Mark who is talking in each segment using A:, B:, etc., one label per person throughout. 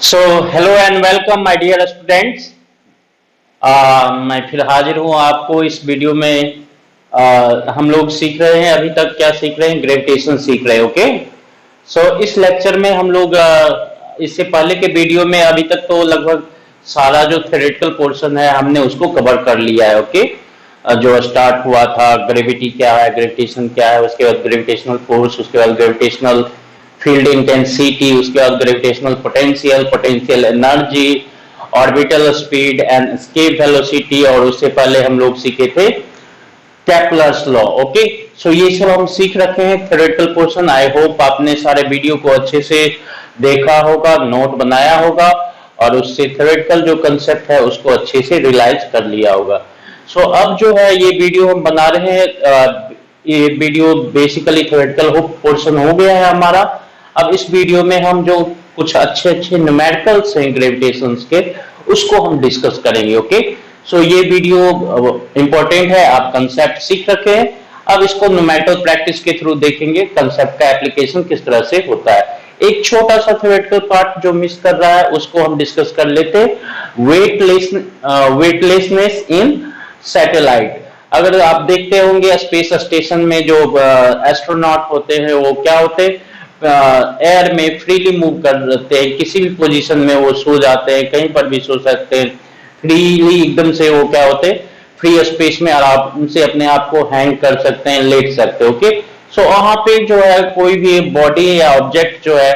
A: So hello and welcome my dear students. मैं फिर हाजिर हूँ आपको इस वीडियो में। हम लोग सीख रहे हैं, अभी तक क्या सीख रहे हैं? ग्रेविटेशन सीख रहे हैं। ओके, सो इस लेक्चर में हम लोग इससे पहले के वीडियो में अभी तक तो लगभग सारा जो थ्योरेटिकल पोर्शन है हमने उसको कवर कर लिया है। ओके, जो स्टार्ट हुआ था, ग्रेविटी क्या है, ग्रेविटेशन क्या है, उसके बाद ग्रेविटेशनल फोर्स, उसके बाद ग्रेविटेशनल फील्ड इंटेंसिटी, उसके बाद gravitational potential, potential energy, orbital speed and escape velocity, और उससे पहले हम लोग सीखे थे केपलर्स लॉ। ओके, सो ये सब हम सीख रखे हैं थ्योरेटिकल पोर्शन। आई होप आपने सारे वीडियो को अच्छे से देखा होगा, नोट बनाया होगा और उससे थ्योरेटिकल जो कंसेप्ट है उसको अच्छे से रियलाइज कर लिया होगा। सो अब जो है ये वीडियो हम बना रहे हैं, ये वीडियो बेसिकली थ्योरेटिकल पोर्शन हो गया है हमारा। अब इस वीडियो में हम जो कुछ अच्छे अच्छे न्यूमेरिकल्स हैं ग्रेविटेशन के, उसको हम डिस्कस करेंगे। ओके, सो ये वीडियो इंपॉर्टेंट है, आप कंसेप्ट सीख रखे हैं, अब इसको न्यूमेरिकल प्रैक्टिस के थ्रू देखेंगे कंसेप्ट का एप्लीकेशन किस तरह से होता है। एक छोटा सा थ्योरेटिकल पार्ट जो मिस कर रहा है उसको हम डिस्कस कर लेते हैं, वेटलेसनेस इन सैटेलाइट। अगर आप देखते होंगे स्पेस स्टेशन में जो एस्ट्रोनॉट होते हैं वो क्या होते हैं, एयर में फ्रीली मूव करते हैं, किसी भी पोजीशन में वो सो जाते हैं, कहीं पर भी सो सकते हैं फ्रीली, एकदम से वो क्या होते हैं, फ्री स्पेस में आराम से अपने आप को हैंग कर सकते हैं, लेट सकते हैं। ओके, सो वहां पे जो है कोई भी बॉडी या ऑब्जेक्ट जो है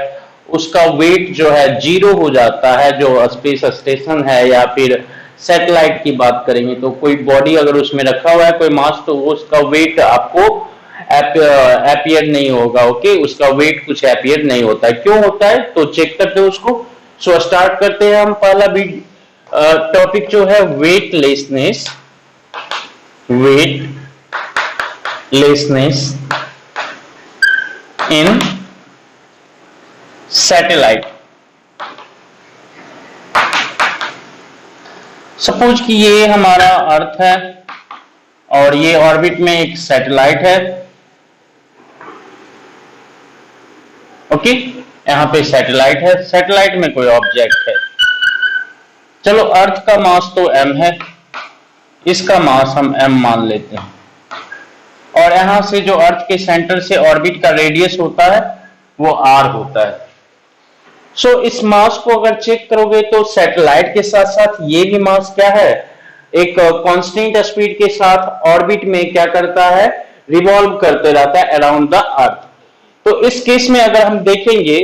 A: उसका वेट जो है जीरो हो जाता है। जो स्पेस स्टेशन है या फिर सैटेलाइट की बात करेंगे तो कोई बॉडी अगर उसमें रखा हुआ है कोई मास, तो उसका वेट आपको एपियर नहीं होगा। ओके, उसका वेट कुछ एपियर नहीं होता है। क्यों होता है तो चेक करते हैं उसको। सो स्टार्ट करते हैं हम। पहला टॉपिक जो है वेटलेसनेस इन सैटेलाइट। सपोज कि ये हमारा अर्थ है और ये ऑर्बिट में एक सैटेलाइट है। ओके, यहां पे सैटेलाइट है, सैटेलाइट में कोई ऑब्जेक्ट है। चलो, अर्थ का मास तो m है, इसका मास हम m मान लेते हैं, और यहां से जो अर्थ के सेंटर से ऑर्बिट का रेडियस होता है वो r होता है। सो इस मास को अगर चेक करोगे तो सैटेलाइट के साथ साथ ये भी मास क्या है, एक कांस्टेंट स्पीड के साथ ऑर्बिट में क्या करता है, रिवॉल्व करते रहता है अराउंड द अर्थ। तो इस केस में अगर हम देखेंगे,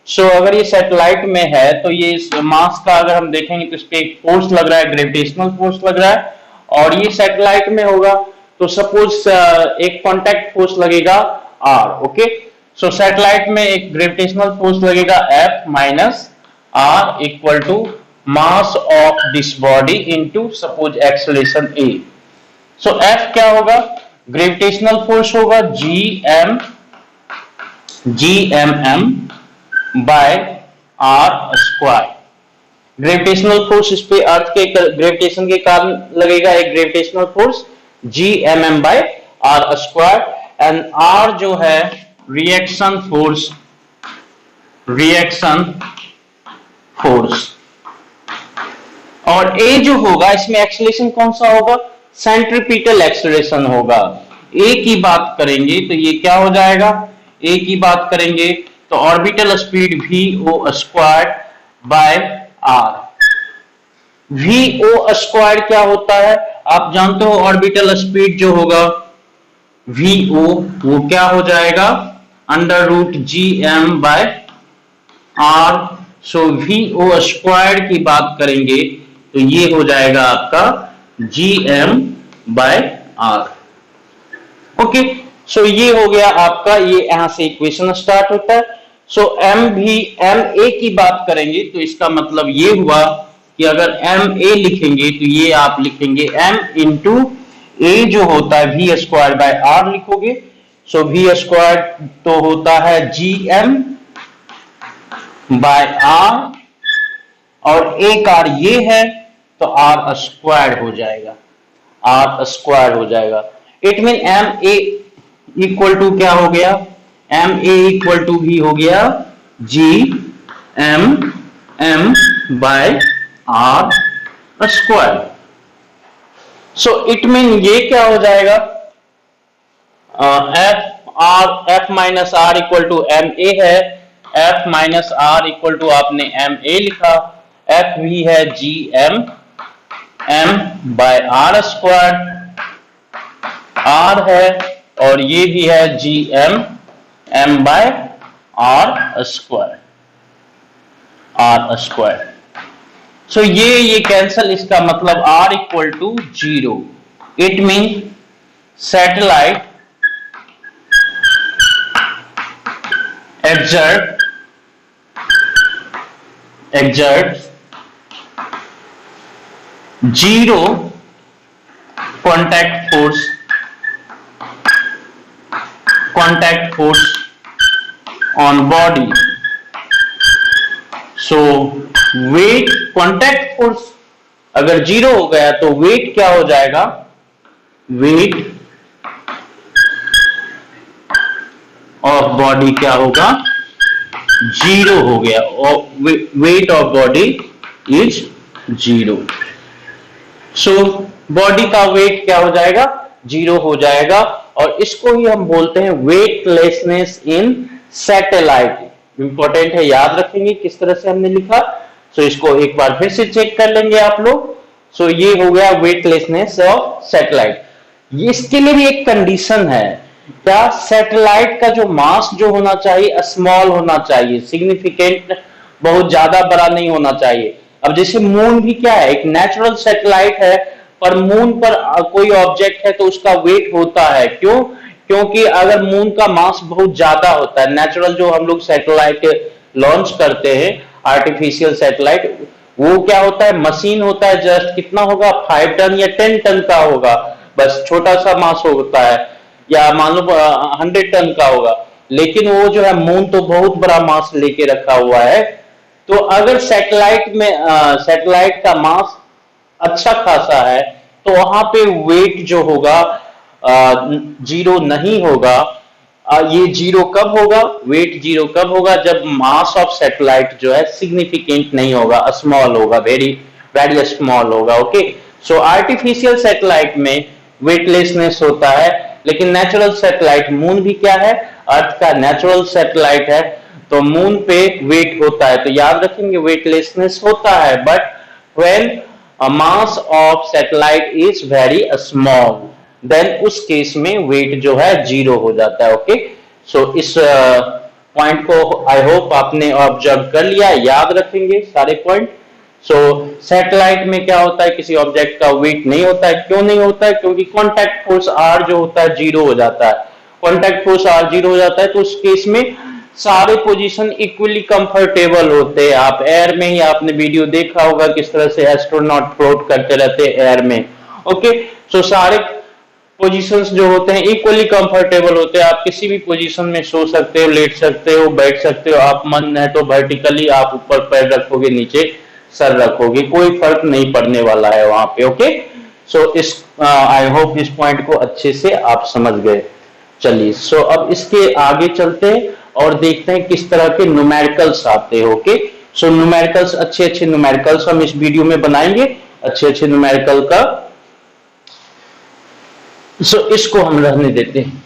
A: सो अगर ये सैटेलाइट में है तो ये इस मास का अगर हम देखेंगे तो इस पे एक फोर्स लग रहा है, ग्रेविटेशनल फोर्स लग रहा है, और ये सैटेलाइट में होगा तो सपोज एक कांटेक्ट फोर्स लगेगा r। ओके, सो सैटेलाइट में एक ग्रेविटेशनल फोर्स लगेगा F minus r equal to mass of this body into suppose acceleration a। So F क्या होगा, ग्रेविटेशनल फोर्स होगा gmm by r square. Gravitational force इस पे earth के ग्रेविटेशन के कारण लगेगा, एक gravitational force gmm by r square, and r जो है रिएक्शन फोर्स, और a जो होगा इसमें एक्सेलरेशन कौन सा होगा, सेंट्रीपिटल एक्सेलरेशन होगा। a की बात करेंगे तो ये क्या हो जाएगा, a की बात करेंगे तो orbital speed vo square by r। vo square क्या होता है आप जानते हो, ऑर्बिटल स्पीड जो होगा vo वो क्या हो जाएगा, under root gm by r। So vo square की बात करेंगे तो ये हो जाएगा आपका gm by r। Okay, so ये हो गया आपका, ये यहां से इक्वेशन स्टार्ट होता है। सो ma की बात करेंगे तो इसका मतलब ये हुआ कि अगर ma लिखेंगे तो ये आप लिखेंगे m इंटू a जो होता है v स्क्वायर बाय r लिखोगे। सो v स्क्वायर तो होता है gm बाय r, और एक r ये है तो r स्क्वायर हो जाएगा, r स्क्वायर हो जाएगा। It mean ma equal to क्या हो गया, ma इक्वल टू भी हो गया gm m by r square. So it mean ये क्या हो जाएगा, F minus R equal to M A है, F minus R equal to आपने एम ए लिखा, एफ भी है G M M by R square, R है और ये भी है G M M by R square, R square. So ये कैंसल, इसका मतलब R equal to 0। It mean satellite exert zero contact force on body। so weight contact force अगर 0 हो गया तो weight क्या हो जाएगा, weight ऑफ बॉडी क्या होगा, 0 हो गया, weight of body is 0। So body का वेट क्या हो जाएगा, 0 हो जाएगा, और इसको ही हम बोलते हैं वेटलेसनेस इन सैटेलाइट। इंपॉर्टेंट है, याद रखेंगे किस तरह से हमने लिखा। सो इसको एक बार फिर से चेक कर लेंगे आप लोग। सो ये हो गया वेटलेसनेस ऑफ सैटेलाइट। इसके लिए भी एक कंडीशन है, क्या, सैटेलाइट का जो मास जो होना चाहिए स्मॉल होना चाहिए, सिग्निफिकेंट बहुत ज्यादा बड़ा नहीं होना चाहिए। अब जैसे मून भी क्या है, एक नेचुरल सैटेलाइट है, पर मून पर कोई ऑब्जेक्ट है तो उसका वेट होता है। क्यों? क्योंकि अगर मून का मास बहुत ज्यादा होता है, नेचुरल जो हम लोग सैटेलाइट लॉन्च करते हैं आर्टिफिशियल सैटेलाइट, वो क्या होता है, मशीन होता है, जस्ट कितना होगा, 5 टन या 10 टन का होगा, बस छोटा सा मास होता है, या मान लो 100 टन का होगा। लेकिन वो जो है मून तो बहुत बड़ा मास लेके रखा हुआ है। तो अगर सैटेलाइट में सैटेलाइट का मास अच्छा खासा है तो वहां पे वेट जो होगा 0 नहीं होगा। ये 0 कब होगा, वेट 0 कब होगा, जब मास ऑफ सैटेलाइट जो है सिग्निफिकेंट नहीं होगा, स्मॉल होगा, वेरी वेरी स्मॉल होगा। ओके, सो आर्टिफिशियल सैटेलाइट में वेटलेसनेस होता है, लेकिन नेचुरल सैटेलाइट, मून भी क्या है, अर्थ का नेचुरल सैटेलाइट है, तो मून पे वेट होता है। तो याद रखेंगे वेटलेसनेस होता है, but when mass of satellite is very small, then उस केस में वेट जो है 0 हो जाता है। ओके, सो इस पॉइंट को आई होप आपने ऑब्जर्व कर लिया, याद रखेंगे सारे पॉइंट। सो सैटेलाइट में क्या होता है, किसी ऑब्जेक्ट का वेट नहीं होता है। क्यों नहीं होता है? क्योंकि कांटेक्ट फोर्स आर जो होता है 0 हो जाता है। कांटेक्ट फोर्स आर 0 हो जाता है तो उस केस में सारे पोजीशन इक्वली कंफर्टेबल होते हैं। आप एयर में ही, आपने वीडियो देखा होगा किस तरह से एस्ट्रोनॉट फ्लोट करते रहते हैं एयर में। ओके, सो सारे पोजीशंस जो होते हैं इक्वली कंफर्टेबल होते हैं। आप किसी भी पोजीशन में सो सकते हो, लेट सकते हो, बैठ सकते हो। आप मन है तो वर्टिकली आप ऊपर पैर रखोगे, नीचे सर रखोगे, कोई फर्क नहीं पड़ने वाला है वहां पे। ओके, सो इस आई होप इस पॉइंट को अच्छे से आप समझ गए। चलिए, सो अब इसके आगे चलते हैं और देखते हैं किस तरह के न्यूमेरिकल्स आते हैं। ओके, सो न्यूमेरिकल्स, अच्छे अच्छे न्यूमेरिकल्स हम इस वीडियो में बनाएंगे, अच्छे अच्छे न्यूमेरिकल का। सो इसको हम रहने देते हैं।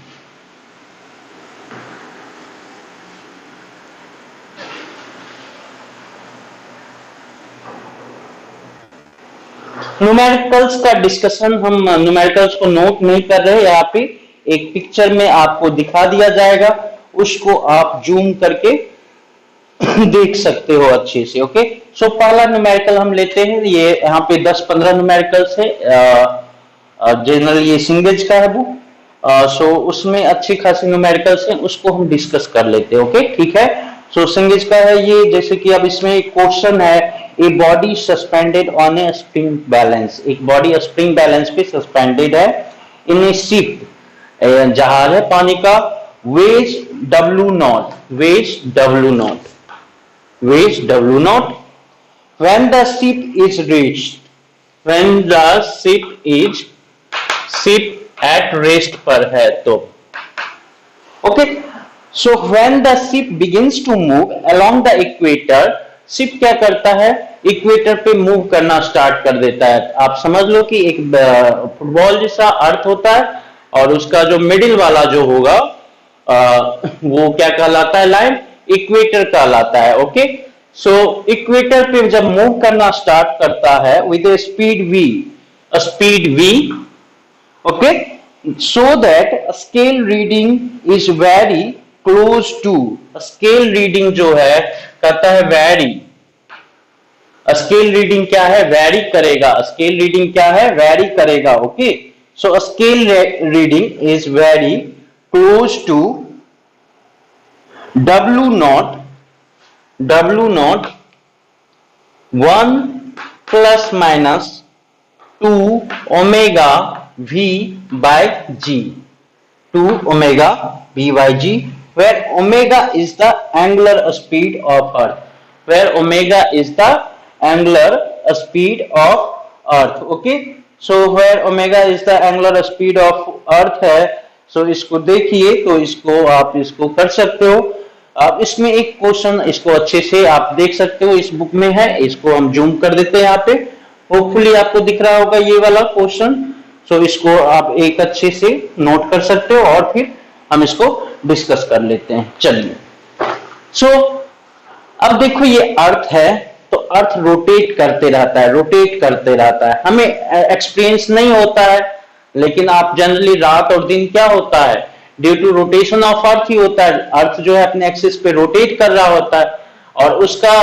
A: न्यूमेरिकल्स का डिस्कशन, हम न्यूमेरिकल्स को नोट नहीं कर रहे, यहाँ पे एक पिक्चर में आपको दिखा दिया जाएगा, उसको आप जूम करके देख सकते हो अच्छे से। ओके, सो पहला न्यूमेरिकल हम लेते हैं, ये यहाँ पे 10-15 न्यूमेरिकल्स है, जनरल ये सिंगेज का है वो। सो उसमें अच्छी खासी न्यूमेरिकल्स हैं, उसको हम डिस्कस कर लेते हैं। ओके, ठीक है। सो सिंगेज का है ये, जैसे कि अब इसमें एक क्वेश्चन है, a body suspended on a spring balance, एक बॉडी स्प्रिंग बैलेंस पे सस्पेंडेड है इन ए शिप, जहाज है पानी का, weighs W naught, weighs W naught, weighs W naught, when the ship is reached, when the ship at rest पर है तो। Okay, so when the ship begins to move along the equator, ship क्या करता है, equator पे move करना start कर देता है। आप समझ लो कि एक फुटबॉल जैसा अर्थ होता है और उसका जो मिडिल वाला जो होगा वो क्या कहलाता है, लाइन इक्वेटर कहलाता है। ओके, सो इक्वेटर पे जब मूव करना स्टार्ट करता है with A speed v, okay, so that scale reading is very close to, scale reading जो है कहता है वेरी, स्केल रीडिंग क्या है, वेरी करेगा, स्केल रीडिंग क्या है, वेरी करेगा। Okay, so scale reading is very close to W not 1 plus minus 2 omega v by g, 2 omega v by g, where omega is the angular speed of earth, where omega is the angular speed of earth। okay, so where omega is the angular speed of earth है, so इसको देखिए तो इसको आप इसको कर सकते हो। आप इसमें एक क्वेश्चन इसको अच्छे से आप देख सकते हो, इस बुक में है, इसको हम जूम कर देते हैं यहाँ पे, होपफुली आपको दिख रहा होगा ये वाला क्वेश्चन। सो इसको आप एक अच्छे से नोट कर सकते हो और फिर हम इसको डिस्कस कर लेते हैं। चलिए, सो अब देखो ये अर्थ है, तो अर्थ रोटेट करते रहता है, रोटेट करते रहता है, हमें एक्सपीरियंस नहीं होता है, लेकिन आप जनरली रात और दिन क्या होता है, due to rotation of earth ही होता है। अर्थ जो है अपने एक्सिस पे रोटेट कर रहा होता है और उसका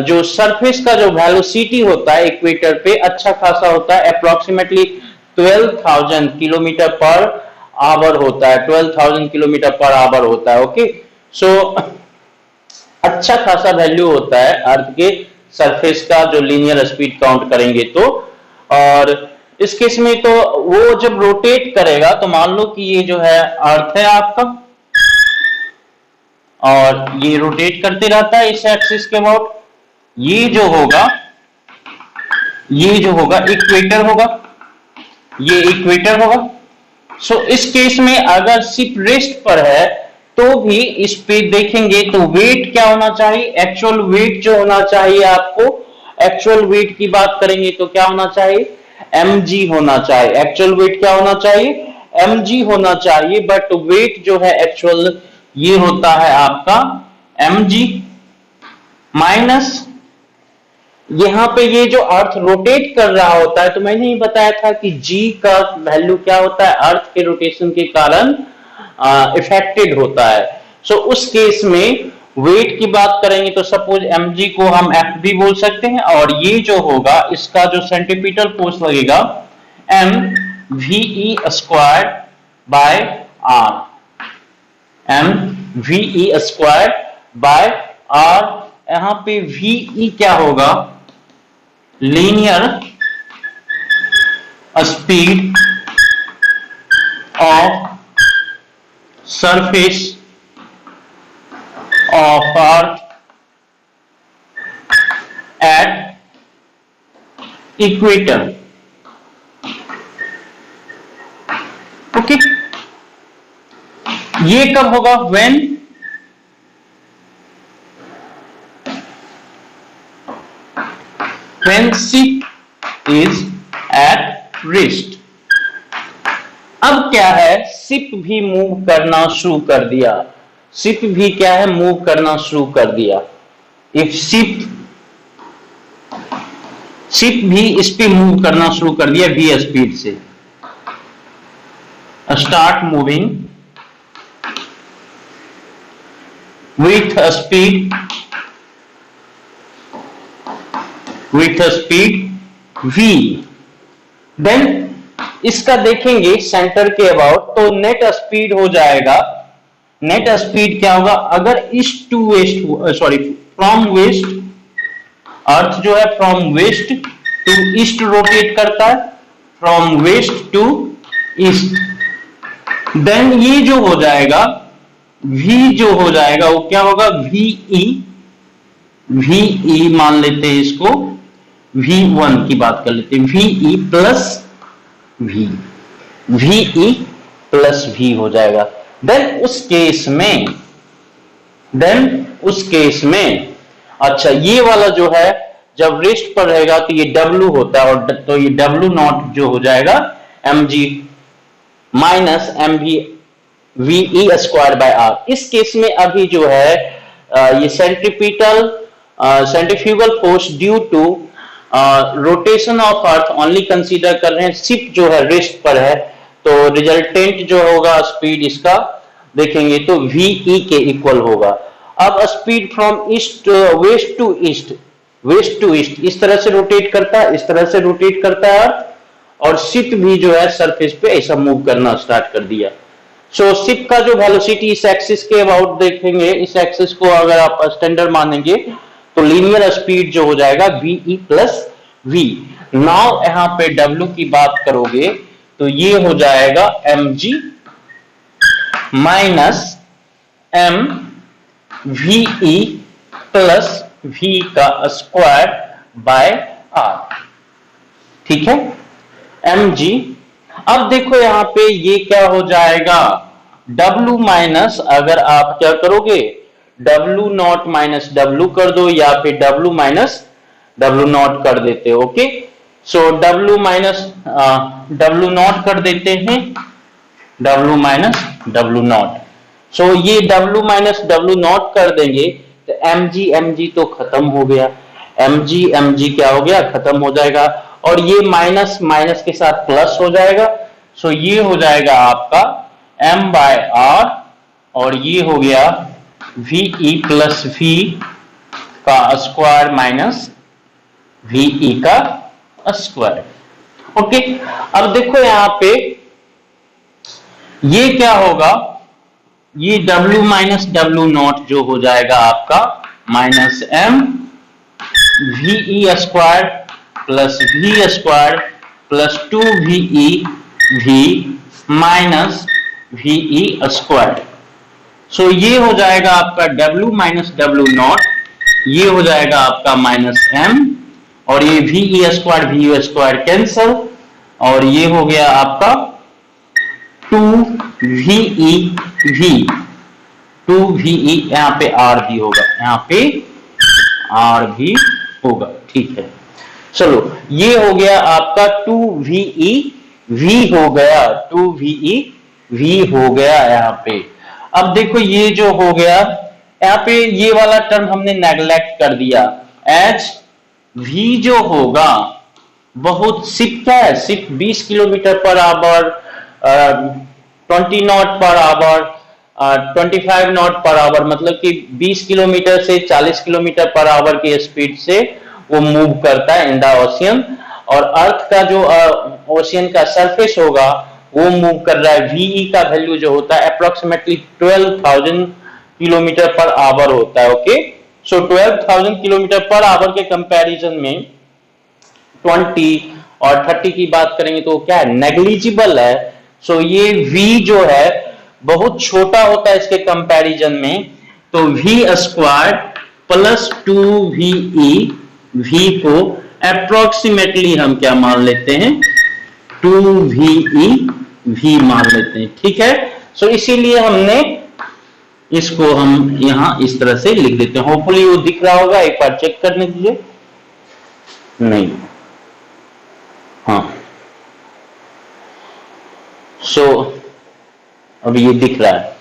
A: जो सरफेस का जो वेलोसिटी होता है इक्वेटर पे अच्छा खासा होता है, अप्रोक्सीमेटली 12,000 किलोमीटर पर आवर होता है, 12,000 किलोमीटर पर आवर होता है। ओके, सो अच्छा खासा वैल्यू होता है अर्थ के सरफेस का जो लीनियर स्पीड काउंट करेंगे तो। और इस केस में तो वो जब रोटेट करेगा तो मान लो कि ये जो है अर्थ है आपका और ये रोटेट करते रहता है इस एक्सिस के अबाउट, ये जो होगा इक्वेटर होगा, ये इक्वेटर होगा। सो इस केस में अगर शिप रेस्ट पर है तो भी इस पे देखेंगे तो वेट क्या होना चाहिए, एक्चुअल वेट जो होना चाहिए आपको, एक्चुअल वेट की बात करेंगे तो क्या होना चाहिए, mg होना चाहिए। एक्चुअल वेट क्या होना चाहिए, mg होना चाहिए, बट वेट जो है एक्चुअल ये होता है आपका mg माइनस, यहां पे ये जो अर्थ रोटेट कर रहा होता है, तो मैंने ही बताया था कि g का वैल्यू क्या होता है, अर्थ के रोटेशन के कारण इफेक्टेड होता है। सो उस केस में वेट की बात करेंगे तो सपोज mg को हम f भी बोल सकते हैं, और ये जो होगा इसका जो सेंटीपीटल फोर्स लगेगा mve square by r, mve square by r। यहां पे ve क्या होगा, linear speed of surface of earth at equator। Okay, ये कब होगा, when ship is at rest। अब क्या है, शिप भी मूव करना शुरू कर दिया, शिप भी क्या है, मूव करना शुरू कर दिया। इफ शिप भी इस पे मूव करना शुरू कर दिया v स्पीड से, start moving with speed v, then इसका देखेंगे सेंटर के अबाउट, तो नेट स्पीड हो जाएगा, नेट स्पीड क्या होगा, अगर east to west, sorry from west, earth जो है from west to east rotate करता है, from west to east, then ये जो हो जाएगा v जो हो जाएगा वो क्या होगा, ve मान लेते हैं इसको, v1 की बात कर लेते हैं, ve प्लस v हो जाएगा। देन उस केस में अच्छा, ये वाला जो है जब रेस्ट पर रहेगा तो ये W होता है, और तो ये W नॉट जो हो जाएगा mg minus mv v square by r. इस केस में अभी जो है ये centrifugal force due to rotation of earth only consider कर रहे हैं, शिप जो है रेस्ट पर है, तो रिजल्टेंट जो होगा स्पीड इसका देखेंगे तो वी के इक्वल होगा। अब speed from east west to east, west to east इस तरह से रोटेट करता है, इस तरह से रोटेट करता है अर्थ, और शिप भी जो है सरफेस पे ऐसा मूव करना स्टार्ट कर दिया। सो शिप का जो वेलोसिटी इस एक्सिस के अबाउट देखेंगे, इस एक्सिस को अगर आप स्टैंडर्ड मानेंगे तो लीनियर स्पीड जो हो जाएगा वी प्लस वी। नाउ यहां पे W की बात करोगे तो ये हो जाएगा mg minus m v plus v का स्क्वायर बाय r, ठीक है mg। अब देखो यहां पे ये क्या हो जाएगा W माइनस, अगर आप क्या करोगे W नॉट माइनस W कर दो, या फिर W माइनस W नॉट कर देते हो। Okay, so W minus W not कर देते हैं, W माइनस W नॉट। सो ये W माइनस W नॉट कर देंगे तो mg तो खत्म हो गया, mg क्या हो गया, खत्म हो जाएगा, और ये माइनस माइनस के साथ प्लस हो जाएगा। सो ये हो जाएगा आपका m बाय आर, और ये हो गया वी प्लस वी का स्क्वायर माइनस वी का स्क्वायर। ओके, अब देखो यहां पे ये क्या होगा, ये W माइनस W नॉट जो हो जाएगा आपका minus m V square plus V square plus 2ve V minus V square. So ये हो जाएगा आपका W माइनस W नॉट, ये हो जाएगा आपका माइनस m, और ये वी स्क्वायर कैंसल, और ये हो गया आपका 2ve यहां पे r भी होगा, यहां पे r भी होगा, ठीक है। चलो ये हो गया आपका 2ve v हो गया, 2ve v हो गया यहां पे। अब देखो ये जो हो गया यहां पे ये वाला टर्म हमने नेग्लेक्ट कर दिया, एच v जो होगा बहुत शिप क्या है, ship 20 kilometre per hour, 20 not per hour, 25 not per hour, मतलब कि 20 किलोमीटर से 40 किलोमीटर पर आवर की स्पीड से वो मूव करता है इन द ओशियन, और अर्थ का जो ओशियन का सरफेस होगा वो मूव कर रहा है। वी का वैल्यू जो होता है अप्रोक्सीमेटली 12,000 किलोमीटर पर आवर होता है। ओके, सो 12,000 किलोमीटर पर आवर के कंपैरिजन में 20 और 30 की बात करेंगे तो क्या है, नेग्लिजिबल है। सो ये v जो है बहुत छोटा होता है इसके कंपैरिजन में, तो v square plus 2ve v को अप्रोक्सीमेटली हम क्या मान लेते हैं, 2ve v मान लेते हैं, ठीक है। सो इसीलिए हमने इसको हम यहां इस तरह से लिख देते हैं। होपफुली वो दिख रहा होगा, एक बार चेक करने दीजिए। नहीं, हाँ, सो अब ये दिख रहा है।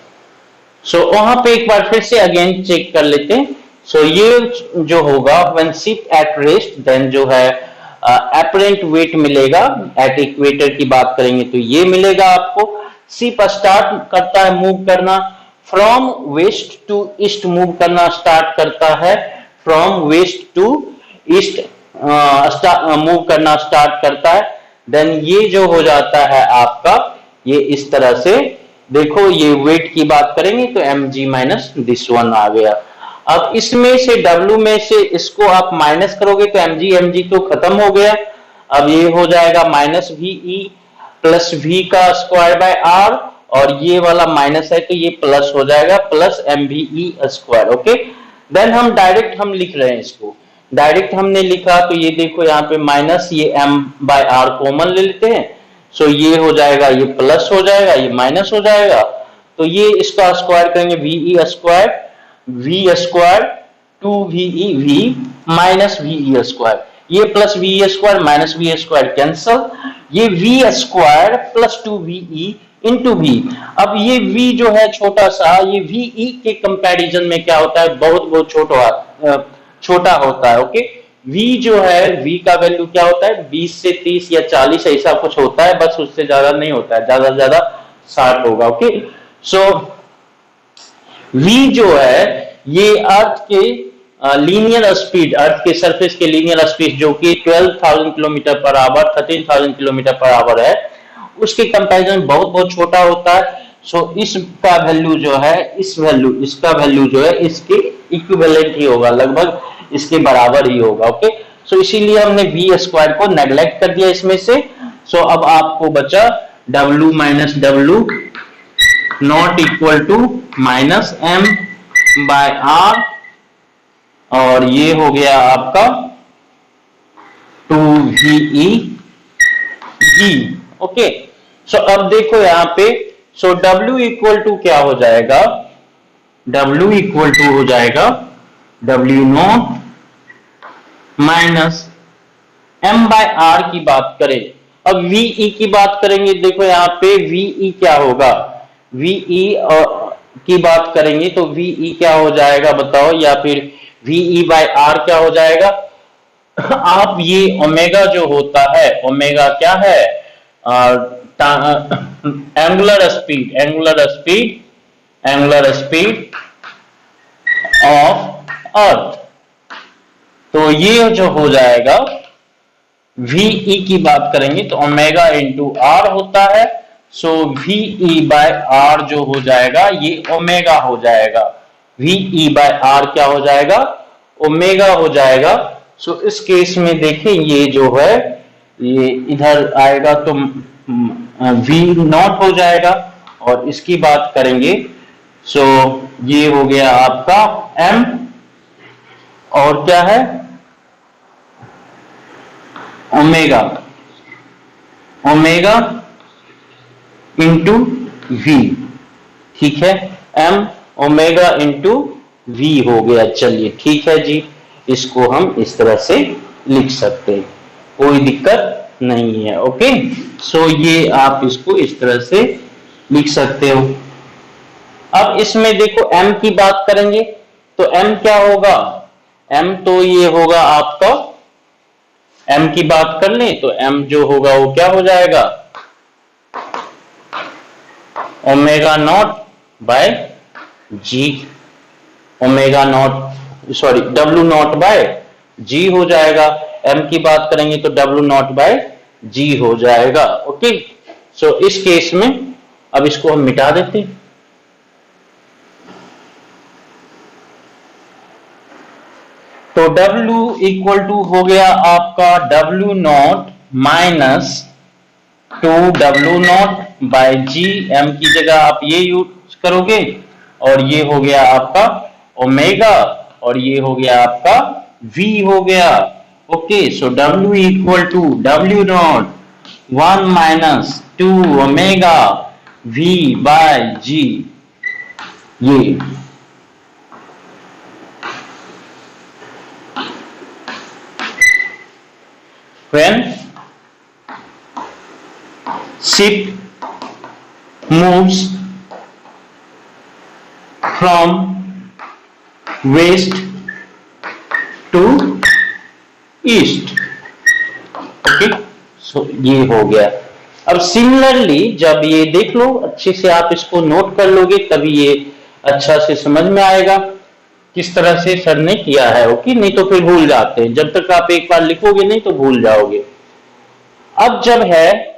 A: सो वहां पे एक बार फिर से अगेन चेक कर लेते हैं। सो ये जो होगा when ship at rest, then जो है अपरेंट वेट मिलेगा, एट इक्वेटर की बात करेंगे तो ये मिलेगा आपको। शिप स्टार्ट करता है मूव करना, from west to east move करना स्टार्ट करता है, from west to east move करना स्टार्ट करता है। देन ये जो हो जाता है आपका ये इस तरह से, देखो ये वेट की बात करेंगे तो mg माइनस दिस वन आ गया। अब इसमें से W में से इसको आप माइनस करोगे तो mg तो खत्म हो गया। अब ये हो जाएगा माइनस वी प्लस v का स्क्वायर बाय r, और ये वाला माइनस है तो ये प्लस हो जाएगा, plus mve square. Okay, then हम डायरेक्ट हम लिख रहे हैं इसको, डायरेक्ट हमने लिखा तो ये देखो यहाँ पे माइनस ये m बाय r कॉमन ले लेते हैं। सो ये हो जाएगा, ये प्लस हो जाएगा, ये माइनस हो जाएगा, तो ये इसका स्क्वायर करेंगे V square 2VE V minus VE square, ये plus VE square minus VE square cancel, ये V square plus 2VE into V। अब ये V जो है छोटा सा, ये VE के कंपैरिजन में क्या होता है, बहुत बहुत छोटा होता है। ओके, V जो है, V का वैल्यू क्या होता है, 20 से 30 या 40 ऐसा कुछ होता है, बस उससे ज्यादा नहीं होता है, ज्यादा से ज्यादा 60 होगा। ओके, सो V जो है ये अर्थ के लीनियर स्पीड, अर्थ के सरफेस के लीनियर स्पीड जो कि 12,000 kilometre per hour, 13,000 kilometre per hour है, उसके कंपैरिजन बहुत बहुत छोटा होता है। सो इसका वैल्यू जो है, इसका वैल्यू जो है इसके इक्विवेलेंट ही होगा, लगभग इसके बराबर ही होगा। ओके, सो इसीलिए हमने V स्क्वायर को नेग्लेक्ट कर दिया इसमें से। सो अब आपको बचा W minus W naught equal to minus M by R, और ये हो गया आपका 2VE V। ओके, सो अब देखो यहां पे, सो W इक्वल टू क्या हो जाएगा, W इक्वल टू हो जाएगा W naught minus M by R की बात करें। अब VE की बात करेंगे, देखो यहाँ पे VE क्या होगा, VE की बात करेंगे तो VE क्या हो जाएगा बताओ, या फिर VE बाय R क्या हो जाएगा। आप ये ओमेगा जो होता है, ओमेगा क्या है, एंगुलर स्पीड ऑफ अर्थ, तो ये जो हो जाएगा VE की बात करेंगे तो ओमेगा इंटू R होता है। सो VE बाय R जो हो जाएगा ये ओमेगा हो जाएगा, VE बाय R क्या हो जाएगा, ओमेगा हो जाएगा। सो इस केस में देखें ये जो है ये इधर आएगा तो V नॉट हो जाएगा, और इसकी बात करेंगे सो ये हो गया आपका M, और क्या है ओमेगा इंटू V, ठीक है, M ओमेगा इंटू V हो गया। चलिए ठीक है जी, इसको हम इस तरह से लिख सकते हैं, कोई दिक्कत नहीं है। ओके, सो ये आप इसको इस तरह से लिख सकते हो। अब इसमें देखो M की बात करेंगे तो M क्या होगा, M तो ये होगा आपका, M की बात कर लें तो M जो होगा वो क्या हो जाएगा, omega naught by G, omega naught sorry W naught by G हो जाएगा। M की बात करेंगे तो W नॉट बाय G हो जाएगा। ओके, सो इस केस में अब इसको हम मिटा देते हैं। तो W इक्वल टू हो गया आपका W naught minus 2W naught by G, M की जगह आप ये यूज करोगे, और ये हो गया आपका ओमेगा, और ये हो गया आपका V हो गया। Okay, so W equal to W not 1 minus 2 omega V by G, ये when ship moves from west to east। Okay, so ये हो गया। अब सिमिलरली जब ये देख लो अच्छे से, आप इसको नोट कर लोगे तभी ये अच्छा से समझ में आएगा किस तरह से सर ने किया है। ओके, नहीं तो फिर भूल जाते हैं, जब तक आप एक बार लिखोगे नहीं तो भूल जाओगे। अब जब है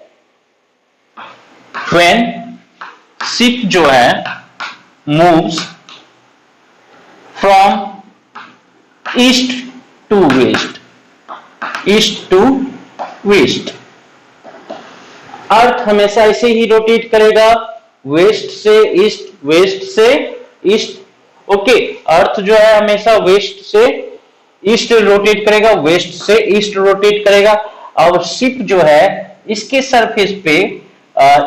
A: when ship जो है moves from east to west, अर्थ हमेशा ऐसे ही रोटेट करेगा, वेस्ट से ईस्ट। ओके, अर्थ जो है हमेशा वेस्ट से ईस्ट रोटेट करेगा, वेस्ट से ईस्ट रोटेट करेगा, और शिप जो है इसके सरफेस पे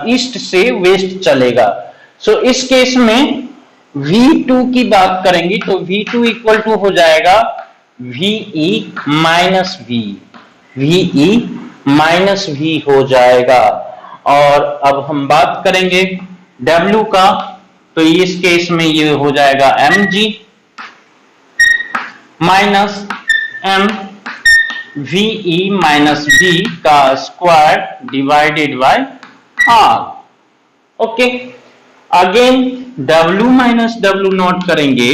A: ईस्ट से वेस्ट चलेगा। सो इस केस में V2 की बात करेंगे तो V2 इक्वल टू हो जाएगा VE minus V, VE minus V हो जाएगा। और अब हम बात करेंगे W का, तो इस केस में ये हो जाएगा mg minus m VE minus V का square divided by R। Okay, again W minus W not करेंगे,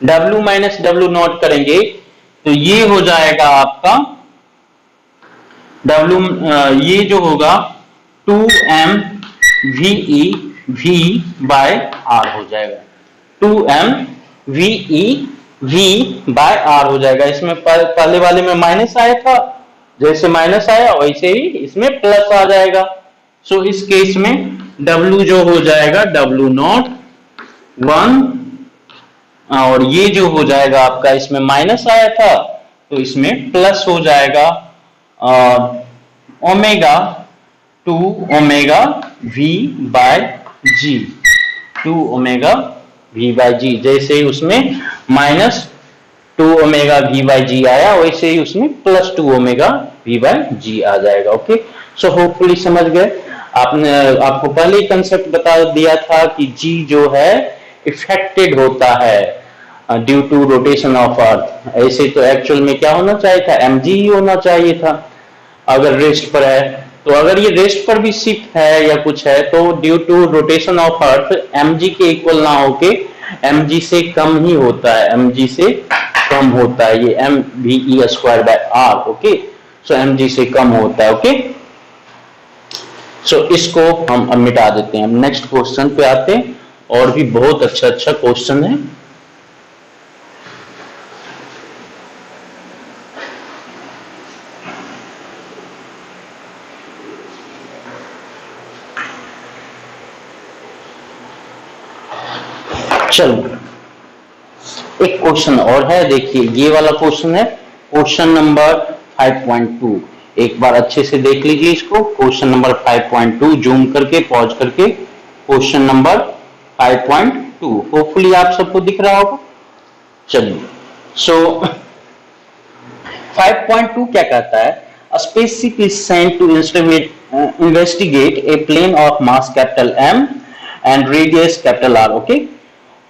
A: W माइनस W नॉट करेंगे तो ये हो जाएगा आपका ये जो होगा 2m VE V bye R हो जाएगा, 2m VE V bye R हो जाएगा। इसमें पहले वाले में माइनस आया था, जैसे माइनस आया वैसे ही इसमें प्लस आ जाएगा। सो इस केस में W जो हो जाएगा W नॉट 1, और ये जो हो जाएगा आपका, इसमें माइनस आया था तो इसमें प्लस हो जाएगा omega 2 omega V by G, 2 omega V by G। जैसे उसमें minus 2 omega V by G आया वैसे ही उसमें plus 2 omega V by G आ जाएगा। ओके, सो होपफुली समझ गए। आपको पहले ही कंसेप्ट बता दिया था कि G जो है इफेक्टेड होता है due to rotation of earth. ऐसे तो एक्चुअल में क्या होना चाहिए था, mg ही होना चाहिए था अगर रेस्ट पर है। तो अगर ये रेस्ट पर भी शिफ्ट है या कुछ है तो due to rotation of earth mg के इक्वल ना होके mg से कम ही होता है, mg से कम होता है, ये mve square by r। Okay, so mg से कम होता है। ओके, सो इसको हम अब मिटा देते हैं। नेक्स्ट क्वेश्चन पे आते हैं, और भी बहुत अच्छा अच्छा क्वेश्चन है। चलो, एक क्वेश्चन और है, देखिए ये वाला क्वेश्चन है, क्वेश्चन नंबर 5.2। एक बार अच्छे से देख लीजिए इसको, क्वेश्चन नंबर 5.2, जूम करके पॉज करके, क्वेश्चन नंबर 5.2 होपफुली आप सबको दिख रहा होगा। चलिए, सो 5.2 क्या कहता है, a spaceship is sent to investigate a plane of mass capital M and radius capital R. Okay,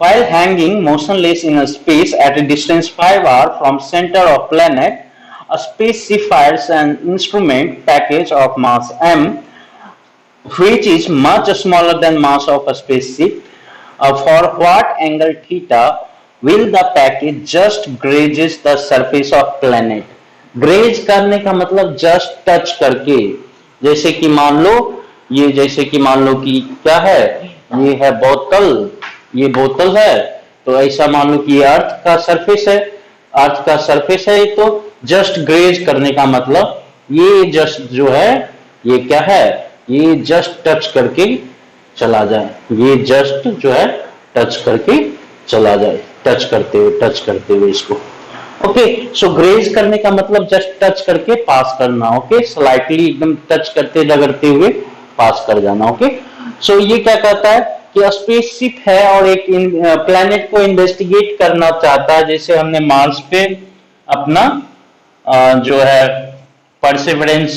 A: while hanging motionless in a space at a distance 5r from center of planet, a spaceship fires an instrument package of mass m, which is much smaller than mass of a spaceship. For what angle theta will the package just grazes the surface of planet? Graze करने का मतलब just touch करके, जैसे कि मान लो ये, जैसे कि मान लो कि क्या है, ये है बोतल, ये बोतल है, तो ऐसा मान लो कि ये अर्थ का सरफेस है, अर्थ का सरफेस है, तो जस्ट ग्रेज करने का मतलब ये जस्ट जो है ये क्या है, ये जस्ट टच करके चला जाए, ये जस्ट जो है टच करके चला जाए, टच करते हुए इसको। ओके, सो ग्रेज करने का मतलब जस्ट टच करके पास करना। ओके, स्लाइटली एकदम टच करते रगड़ते हुए पास कर जाना। ओके, सो ये क्या कहता है कि स्पेसशिप है और एक प्लैनेट को इन्वेस्टिगेट करना चाहता है। जैसे हमने मार्स पे अपना जो है परसेवरेंस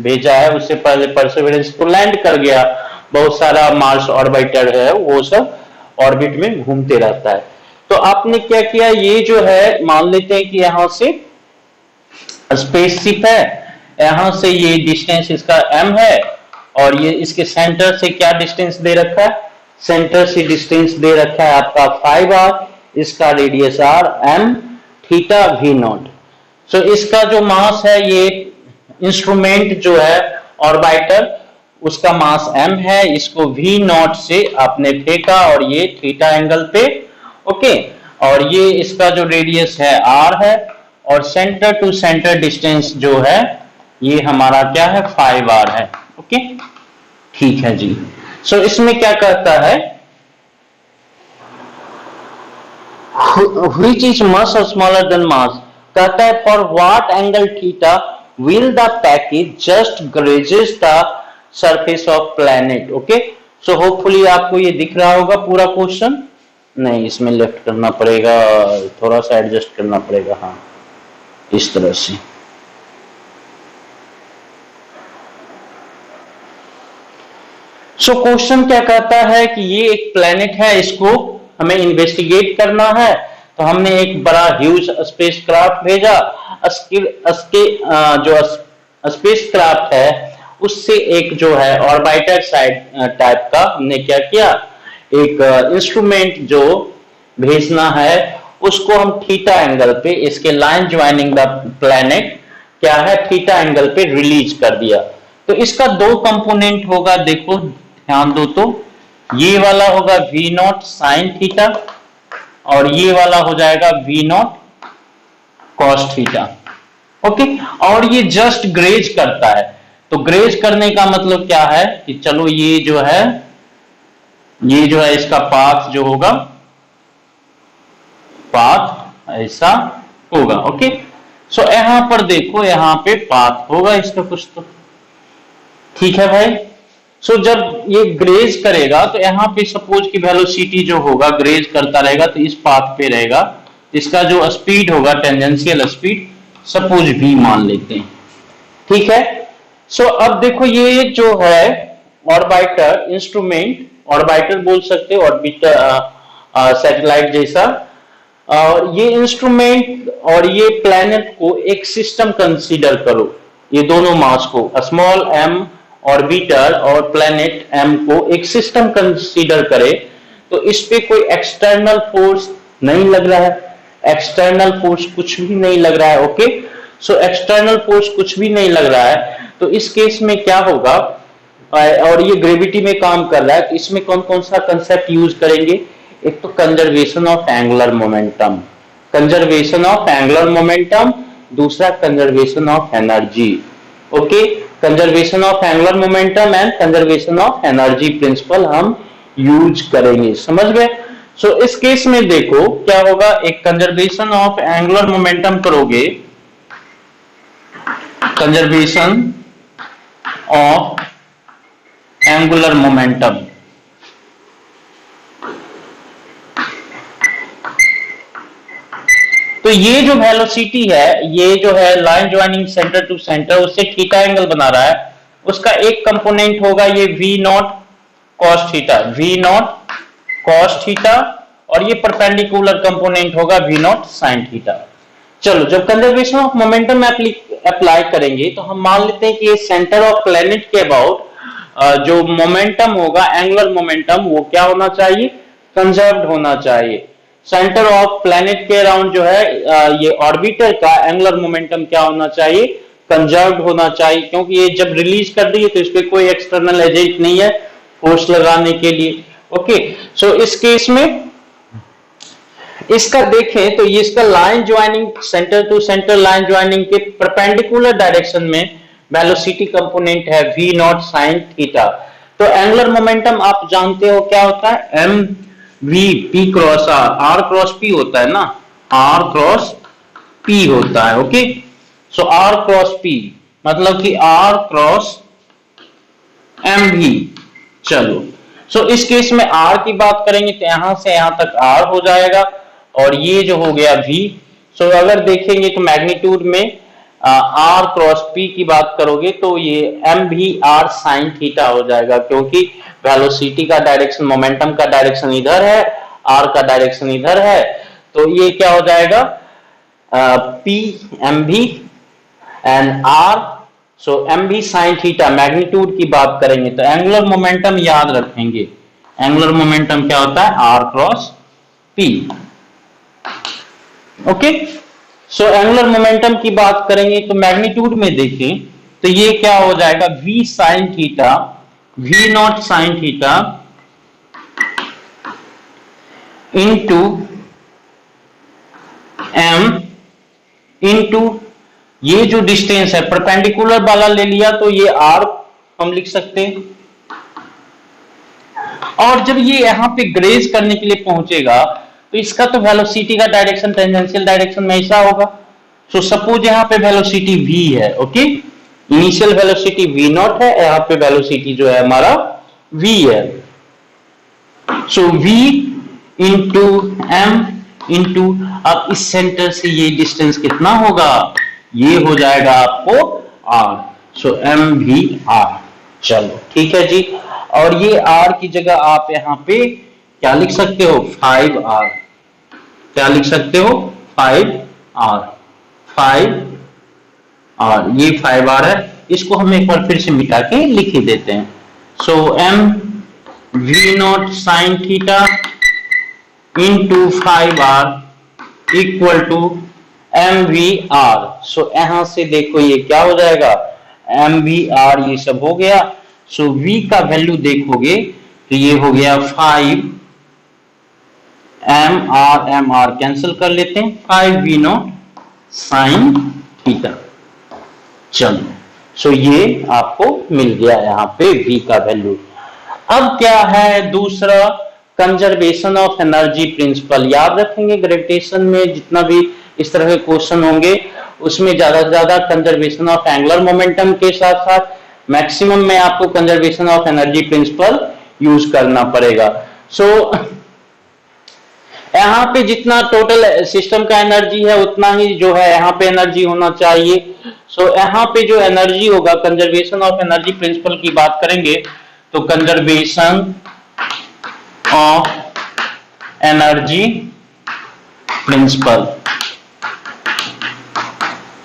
A: भेजा है, उससे पहले परसेवरेंस तो लैंड कर गया, बहुत सारा मार्स ऑर्बिटर है वो सब ऑर्बिट में घूमते रहता है। तो आपने क्या किया, ये जो है मान लेते हैं कि यहां से स्पेसशिप है, यहां से ये डिस्टेंस इसका m है, और ये इसके सेंटर से क्या डिस्टेंस दे रखा है, सेंटर से डिस्टेंस दे रखा है आपका 5r, इसका radius r, m theta v nought. So इसका जो मास है, ये इंस्ट्रूमेंट जो है ऑर्बिटर, उसका मास m है, इसको v नॉट से आपने फेंका और ये थीटा एंगल पे। ओके, और ये इसका जो रेडियस है r है, और सेंटर टू सेंटर डिस्टेंस जो है ये हमारा क्या है 5r है। ओके, ठीक है जी। सो इसमें क्या कहता है, which is much smaller than mass, कहता है for what angle theta will the package just grazes the surface of planet. Okay, so hopefully आपको ये दिख रहा होगा पूरा क्वेश्चन। नहीं, इसमें लेफ्ट करना पड़ेगा, थोड़ा सा एडजस्ट करना पड़ेगा, हाँ इस तरह से। सो क्वेश्चन क्या कहता है कि ये एक प्लेनेट है, इसको हमें इन्वेस्टिगेट करना है। तो हमने एक बड़ा ह्यूज स्पेसक्राफ्ट भेजा। उसके जो स्पेसक्राफ्ट है उससे एक जो है ऑर्बिटर साइड टाइप का हमने क्या किया, एक इंस्ट्रूमेंट जो भेजना है उसको हम थीटा एंगल पे, इसके लाइन ज्वाइनिंग द प्लेनेट क्या है, थीटा एंगल पे रिलीज कर दिया। तो इसका दो कंपोनेंट होगा, देखो ध्यान दो, तो ये वाला होगा v नॉट साइन थीटा और ये वाला हो जाएगा v naught cos theta. Okay, और ये जस्ट ग्रेज करता है। तो ग्रेज करने का मतलब क्या है कि चलो ये जो है इसका पाथ जो होगा, पाथ ऐसा होगा। ओके, सो यहां पर देखो, यहां पे पाथ होगा इसका कुछ, तो ठीक है भाई। सो जब ये ग्रेज करेगा तो यहां पे सपोज की वेलोसिटी जो होगा ग्रेज करता रहेगा तो इस पाथ पे रहेगा, इसका जो स्पीड होगा टेंजेंशियल स्पीड सपोज v मान लेते हैं, ठीक है। सो अब देखो ये जो है ऑर्बिटर इंस्ट्रूमेंट, ऑर्बिटर बोल सकते हो, ऑर्बिटर सैटेलाइट जैसा, और ये इंस्ट्रूमेंट और ये प्लैनेट को एक सिस्टम कंसीडर करो, ये दोनों मास को, स्मॉल m ऑर्बिटर और प्लैनेट m को एक सिस्टम कंसीडर करे, तो इस पे कोई एक्सटर्नल फोर्स नहीं लग रहा है, एक्सटर्नल फोर्स कुछ भी नहीं लग रहा है। ओके, सो एक्सटर्नल फोर्स कुछ भी नहीं लग रहा है, तो इस केस में क्या होगा, और ये ग्रेविटी में काम कर रहा है, तो इसमें कौन कौन सा कंसेप्ट यूज करेंगे, एक तो conservation of angular momentum, conservation of angular momentum, दूसरा conservation of energy. Okay, conservation of angular momentum and conservation of energy principle हम यूज करेंगे, समझ गए। सो इस केस में देखो क्या होगा, एक कंजर्वेशन ऑफ एंगुलर मोमेंटम करोगे, कंजर्वेशन ऑफ एंगुलर मोमेंटम, तो ये जो वेलोसिटी है, ये जो है line joining centre to centre उससे थीटा एंगल बना रहा है, उसका एक कंपोनेंट होगा ये v naught cos theta, v naught cos theta, और ये परपेंडिकुलर कंपोनेंट होगा v नॉट साइन थीटा। चलो, जब कंजर्वेशन ऑफ मोमेंटम अप्लाई करेंगे तो हम मान लेते हैं कि ये सेंटर ऑफ प्लेनेट के अबाउट जो मोमेंटम होगा, एंगुलर मोमेंटम, वो क्या होना चाहिए, कंजर्व्ड होना चाहिए। सेंटर ऑफ प्लेनेट के अराउंड जो है ये ऑर्बिटर का एंगुलर मोमेंटम क्या होना चाहिए, कंजर्व्ड होना चाहिए, क्योंकि ये जब रिलीज कर दी तो इस पे कोई एक्सटर्नल एजेंट नहीं है फोर्स लगाने के लिए। ओके, सो इस केस में इसका देखें तो ये इसका line joining, centre to centre line joining के परपेंडिकुलर डायरेक्शन में वेलोसिटी कंपोनेंट है v नॉट साइन थीटा। तो एंगुलर मोमेंटम आप जानते हो क्या होता है, m v p cross r cross p होता है ना, r क्रॉस p होता है। Okay, so r cross p मतलब कि r क्रॉस mv। चलो, सो इस केस में r की बात करेंगे तो यहां से यहां तक r हो जाएगा, और ये जो हो गया v। सो अगर देखेंगे तो मैग्नीट्यूड में r क्रॉस p की बात करोगे तो ये m भी r साइन थीटा हो जाएगा, क्योंकि वेलोसिटी का डायरेक्शन, मोमेंटम का डायरेक्शन इधर है, r का डायरेक्शन इधर है, तो ये क्या हो जाएगा p m भी एंड r, सो m भी साइन थीटा। मैग्नीट्यूड की बात करेंगे तो एंगुलर मोमेंटम याद रखेंगे, एंगुलर मोमेंटम क्या होता है, r cross p। Okay, so angular momentum की बात करेंगे तो मैग्नीट्यूड में देखें तो ये क्या हो जाएगा, v sine theta, v naught sine theta into m into ये जो डिस्टेंस है, परपेंडिकुलर वाला ले लिया तो ये r हम लिख सकते हैं, और जब ये यहां पे ग्रेज करने के लिए पहुंचेगा तो इसका तो वेलोसिटी का डायरेक्शन टेंजेंशियल डायरेक्शन में ऐसा होगा। सो सपोज यहाँ पे वेलोसिटी v है, okay, initial velocity v not है, यहाँ पे वेलोसिटी जो है हमारा v है। सो V इंटू M इंटू, अब इस सेंटर से ये डिस्टेंस कितना होगा, ये हो जाएगा आपको R, सो MVR। चलो ठीक है जी, और ये R की जगह आप यहाँ पे क्या लिख सकते हो, 5R। क्या लिख सकते हो, 5R, 5R, ये 5R है, इसको हम एक बार फिर से मिटा के लिख ही देते हैं। So MV0 sin theta into 5R equal to MVR। So यहां से देखो ये क्या हो जाएगा, MVR, ये सब हो गया। सो V का वैल्यू देखोगे तो ये हो गया 5 MR कैंसिल कर लेते हैं, 5V0 sin थीटा। चलो, सो ये आपको मिल गया यहाँ पे V का वैल्यू। अब क्या है दूसरा, कंजर्वेशन ऑफ एनर्जी प्रिंसिपल। याद रखेंगे ग्रेविटेशन में जितना भी इस तरह के क्वेश्चन होंगे उसमें ज्यादा से ज्यादा कंजर्वेशन ऑफ एंगुलर मोमेंटम के साथ साथ मैक्सिमम में आपको conservation of energy principal use करना पड़ेगा। सो यहाँ पे जितना टोटल सिस्टम का एनर्जी है उतना ही जो है यहाँ पे एनर्जी होना चाहिए। सो यहाँ पे जो एनर्जी होगा, कंजर्वेशन ऑफ एनर्जी प्रिंसिपल की बात करेंगे तो conservation of energy principal.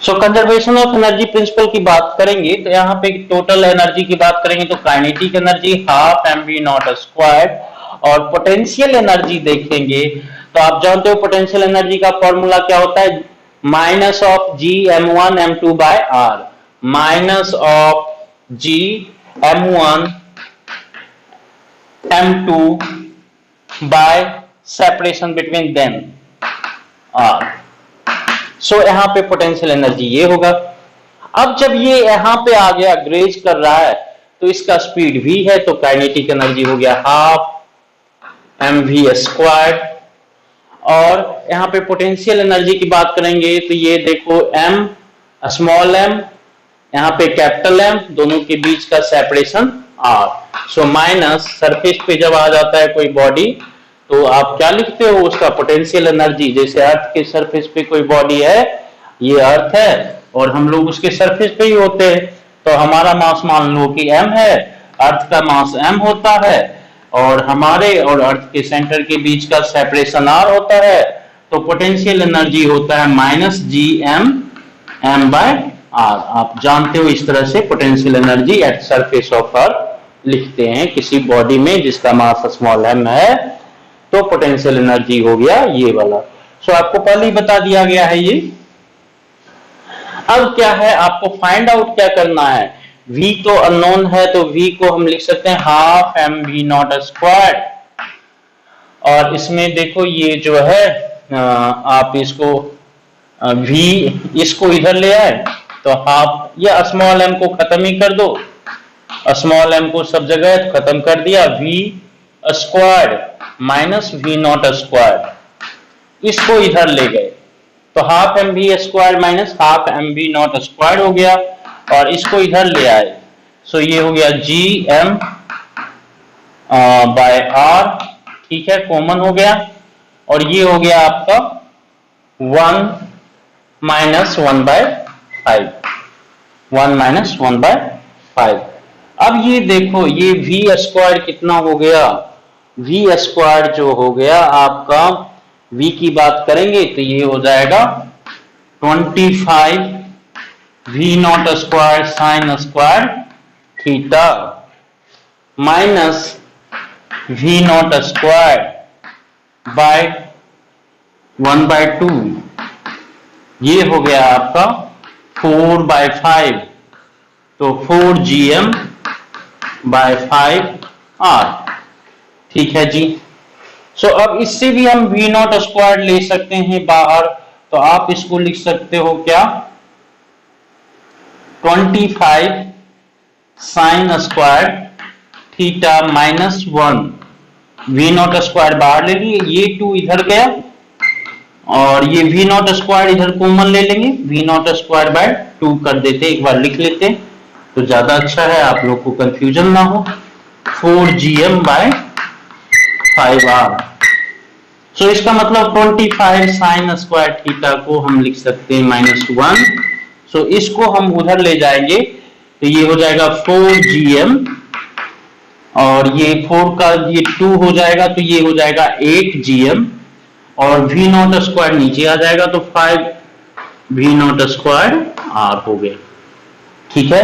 A: So conservation of energy principal की बात करेंगे तो यहाँ पे टोटल एनर्जी की बात करेंगे तो काइनेटिक एनर्जी ½ mv0 स्क्वायर, और पोटेंशियल एनर्जी देखेंगे तो आप जानते हो पोटेंशियल एनर्जी का फॉर्मूला क्या होता है, minus of G m1 m2 बाय r, minus of G m1 m2 बाय separation between them r। So यहाँ पे पोटेंशियल एनर्जी ये होगा। अब जब ये यहाँ पे आ गया ग्रेज कर रहा है तो इसका स्पीड v है, तो काइनेटिक एनर्जी हो गया ½ mv स्क्वायर। और यहाँ पे पोटेंशियल एनर्जी की बात करेंगे तो ये देखो m स्मॉल m, यहाँ पे कैपिटल M, दोनों के बीच का separation r। So minus, surface पे जब आ जाता है कोई बॉडी तो आप क्या लिखते हो, उसका पोटेंशियल एनर्जी। जैसे अर्थ के सरफेस पे कोई बॉडी है, ये अर्थ है और हम लोग उसके सरफेस पे ही होते हैं, तो हमारा मास मान लो कि m है, अर्थ का मास m होता है और हमारे और अर्थ के सेंटर के बीच का सेपरेशन r होता है, तो पोटेंशियल एनर्जी होता है minus gm m by r। आप जानते हो इस तरह से potential energy at surface of earth लिखते हैं किसी बॉडी में जिसका मास स्मॉल m है, तो पोटेंशियल एनर्जी हो गया ये वाला। सो आपको पहले ही बता दिया गया है ये। अब क्या है, आपको फाइंड आउट क्या करना है, v तो अननोन है तो v को हम लिख सकते हैं ½ mv0 स्क्वायर, और इसमें देखो ये जो है आप इसको v इसको इधर ले आए तो हाफ, या स्मॉल m को खत्म ही कर दो, स्मॉल m को सब जगह खत्म कर दिया, v square minus v0 square, इसको इधर ले गए तो ½ mv square minus ½ mv0 square हो गया, और इसको इधर ले आए सो ये हो गया gm बाय r, ठीक है, कॉमन हो गया, और ये हो गया आपका 1 माइनस 1 बाय 5, 1 माइनस 1 बाय 5। अब ये देखो ये v स्क्वायर कितना हो गया, v स्क्वायर जो हो गया आपका, v की बात करेंगे तो ये हो जाएगा 25 v0 square sine square theta minus v0 square by 1/2, ये हो गया आपका 4/5, तो 4gm बाय 5r, ठीक है जी। सो अब इससे भी हम v0 स्क्वायर ले सकते हैं बाहर, तो आप इसको लिख सकते हो क्या, 25 sine square theta minus 1, v0 square बाहर ले लिए, ये 2 इधर गया और ये v0 स्क्वायर इधर कॉमन ले लेंगे, v0 स्क्वायर बाय 2 कर देते, एक बार लिख लेते तो ज्यादा अच्छा है, आप लोग को कंफ्यूजन ना हो। 4gm bye 5r। सो इसका मतलब 25 साइन स्क्वायर थीटा को हम लिख सकते हैं -1। सो इसको हम उधर ले जाएंगे तो ये हो जाएगा 4gm, और ये 4 का ये 2 हो जाएगा तो ये हो जाएगा 8gm, और v नॉट स्क्वायर नीचे आ जाएगा तो 5v नॉट स्क्वायर r हो गया। ठीक है,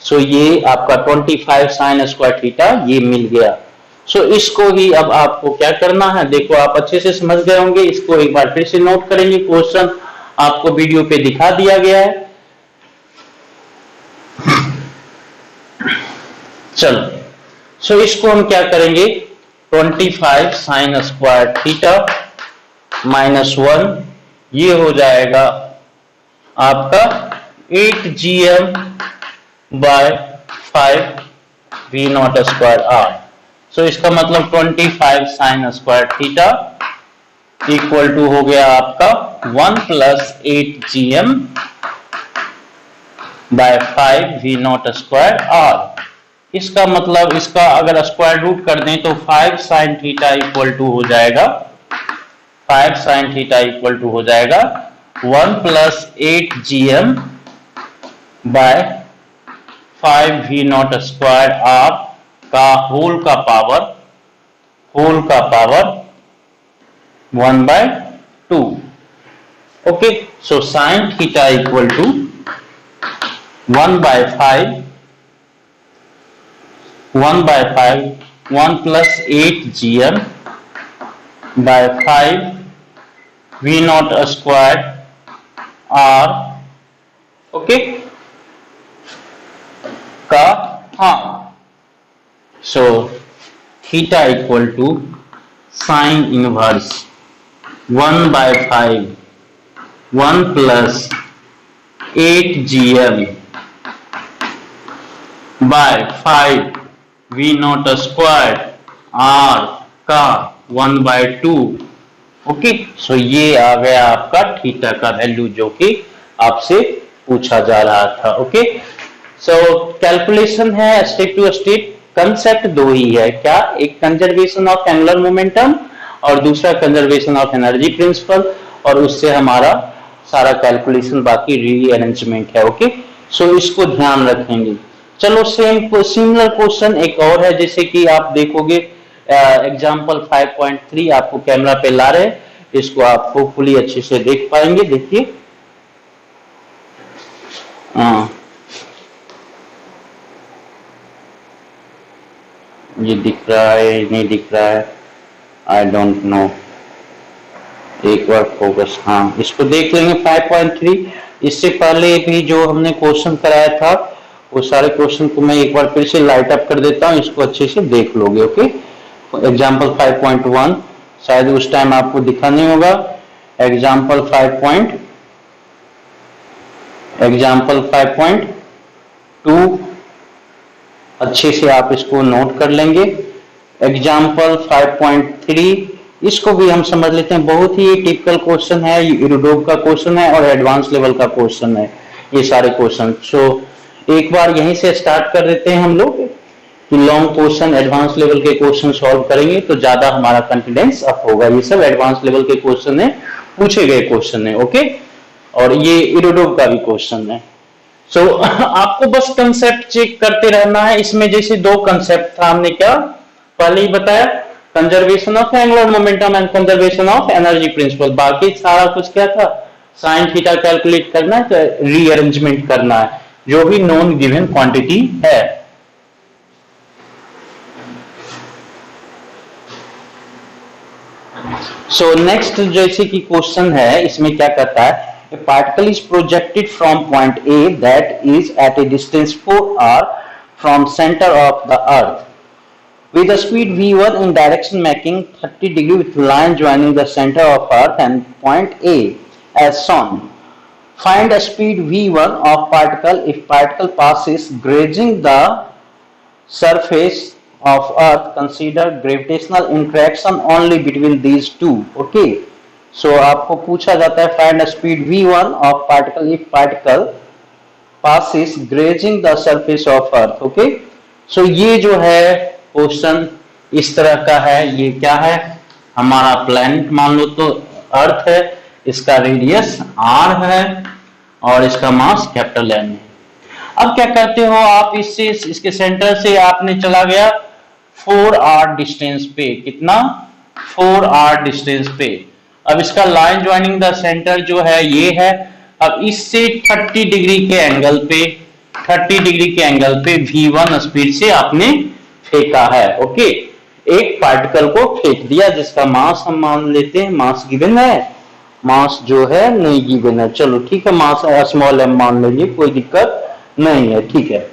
A: सो ये आपका 25 साइन स्क्वायर थीटा ये मिल गया। सो इसको ही अब आपको क्या करना है, देखो आप अच्छे से समझ गए होंगे, इसको एक बार फिर से नोट करेंगे। क्वेश्चन आपको वीडियो पे दिखा दिया गया है। चलो, सो इसको हम क्या करेंगे, 25 साइन स्क्वायर थीटा -1 ये हो जाएगा आपका 8gm by 5v naught square r। So इसका मतलब 25 sine square theta equal to हो गया आपका 1 + 8gm by 5v naught square r। इसका मतलब इसका अगर स्क्वायर रूट कर दें तो 5 साइन थीटा इक्वल टू हो जाएगा 5 साइन थीटा इक्वल टू हो जाएगा 1 + 8gm by 5v naught square r का होल का power 1/2। Okay, so sine theta equal to 1/5 1 + 8gm by 5v naught square r, okay का हाँ। So theta equal to sine inverse 1/5 1 + 8gm by 5v naught square r का 1/2। Okay, so ये आ गया आपका theta का value जो कि आपसे पूछा जा रहा था। ओके, सो कैलकुलेशन है स्टेप टू स्टेप, कंसेप्ट दो ही है क्या, एक कंजर्वेशन ऑफ एंगुलर मोमेंटम और दूसरा कंजर्वेशन ऑफ एनर्जी प्रिंसिपल, और उससे हमारा सारा कैलकुलेशन बाकी रीअरेंजमेंट है। ओके, सो इसको ध्यान रखेंगे। चलो सिमिलर क्वेश्चन एक और है, जैसे कि आप देखोगे एग्जांपल 5.3 आपको कैमरा पे ला रहे, इसको आप होपफुली अच्छे से देख पाएंगे। देखिए, ये दिख रहा है नहीं दिख रहा है, आई डोंट नो, एक बार फोकस, हाँ इसको देख लेंगे 5.3। इससे पहले भी जो हमने क्वेश्चन कराया था वो सारे क्वेश्चन को मैं एक बार फिर से लाइट अप कर देता हूँ, इसको अच्छे से देख लोगे। ओके, एग्जाम्पल 5.1 शायद उस टाइम आपको दिखा नहीं होगा। एग्जाम्पल 5.2 अच्छे से आप इसको नोट कर लेंगे। एग्जाम्पल 5.3 इसको भी हम समझ लेते हैं, बहुत ही टिपिकल क्वेश्चन है, यूरोडोप का क्वेश्चन है और एडवांस लेवल का क्वेश्चन है ये सारे क्वेश्चन। सो एक बार यहीं से स्टार्ट कर देते हैं हम लोग कि लॉन्ग क्वेश्चन एडवांस लेवल के क्वेश्चन सॉल्व करेंगे तो ज्यादा हमारा कॉन्फिडेंस अप होगा। ये सब एडवांस लेवल के क्वेश्चन है, पूछे गए क्वेश्चन है। ओके, और ये यूरोडोप का भी क्वेश्चन है। सो आपको बस कंसेप्ट चेक करते रहना है। इसमें जैसे दो कंसेप्ट था, हमने क्या पहले ही बताया, conservation of angular momentum and conservation of energy principal. बाकी सारा कुछ क्या था, साइन थीटा कैलकुलेट करना है, रीअरेंजमेंट करना है जो भी नॉन गिवन क्वांटिटी है। सो नेक्स्ट जैसे कि क्वेश्चन है, इसमें क्या कहता है, a particle is projected from point A that is at a distance 4r from center of the earth with a speed v1 in direction making 30 degree with line joining the center of earth and point A as shown. Find a speed v1 of particle if particle passes grazing the surface of earth. Consider gravitational interaction only between these two. Okay, so आपको पूछा जाता है find a speed v1 of particle if particle passes grazing the surface of earth. Okay, so ये जो है question इस तरह का है। ये क्या है, हमारा प्लैनेट मान लो तो अर्थ है, इसका रेडियस r है और इसका मास कैपिटल M है। अब क्या करते हो आप, इससे इसके सेंटर से आपने चला गया 4r डिस्टेंस पे, कितना 4r डिस्टेंस पे। अब इसका लाइन ज्वाइनिंग द सेंटर जो है ये है। अब इससे 30 डिग्री के एंगल पे, 30 डिग्री के एंगल पे v1 स्पीड से आपने फेंका है। ओके, एक पार्टिकल को फेंक दिया जिसका मास हम मान लेते हैं, मास गिवन है, मास जो है नहीं गिवन है, चलो ठीक है, मास स्मॉल m मान लेंगे, कोई दिक्कत नहीं है, ठीक है।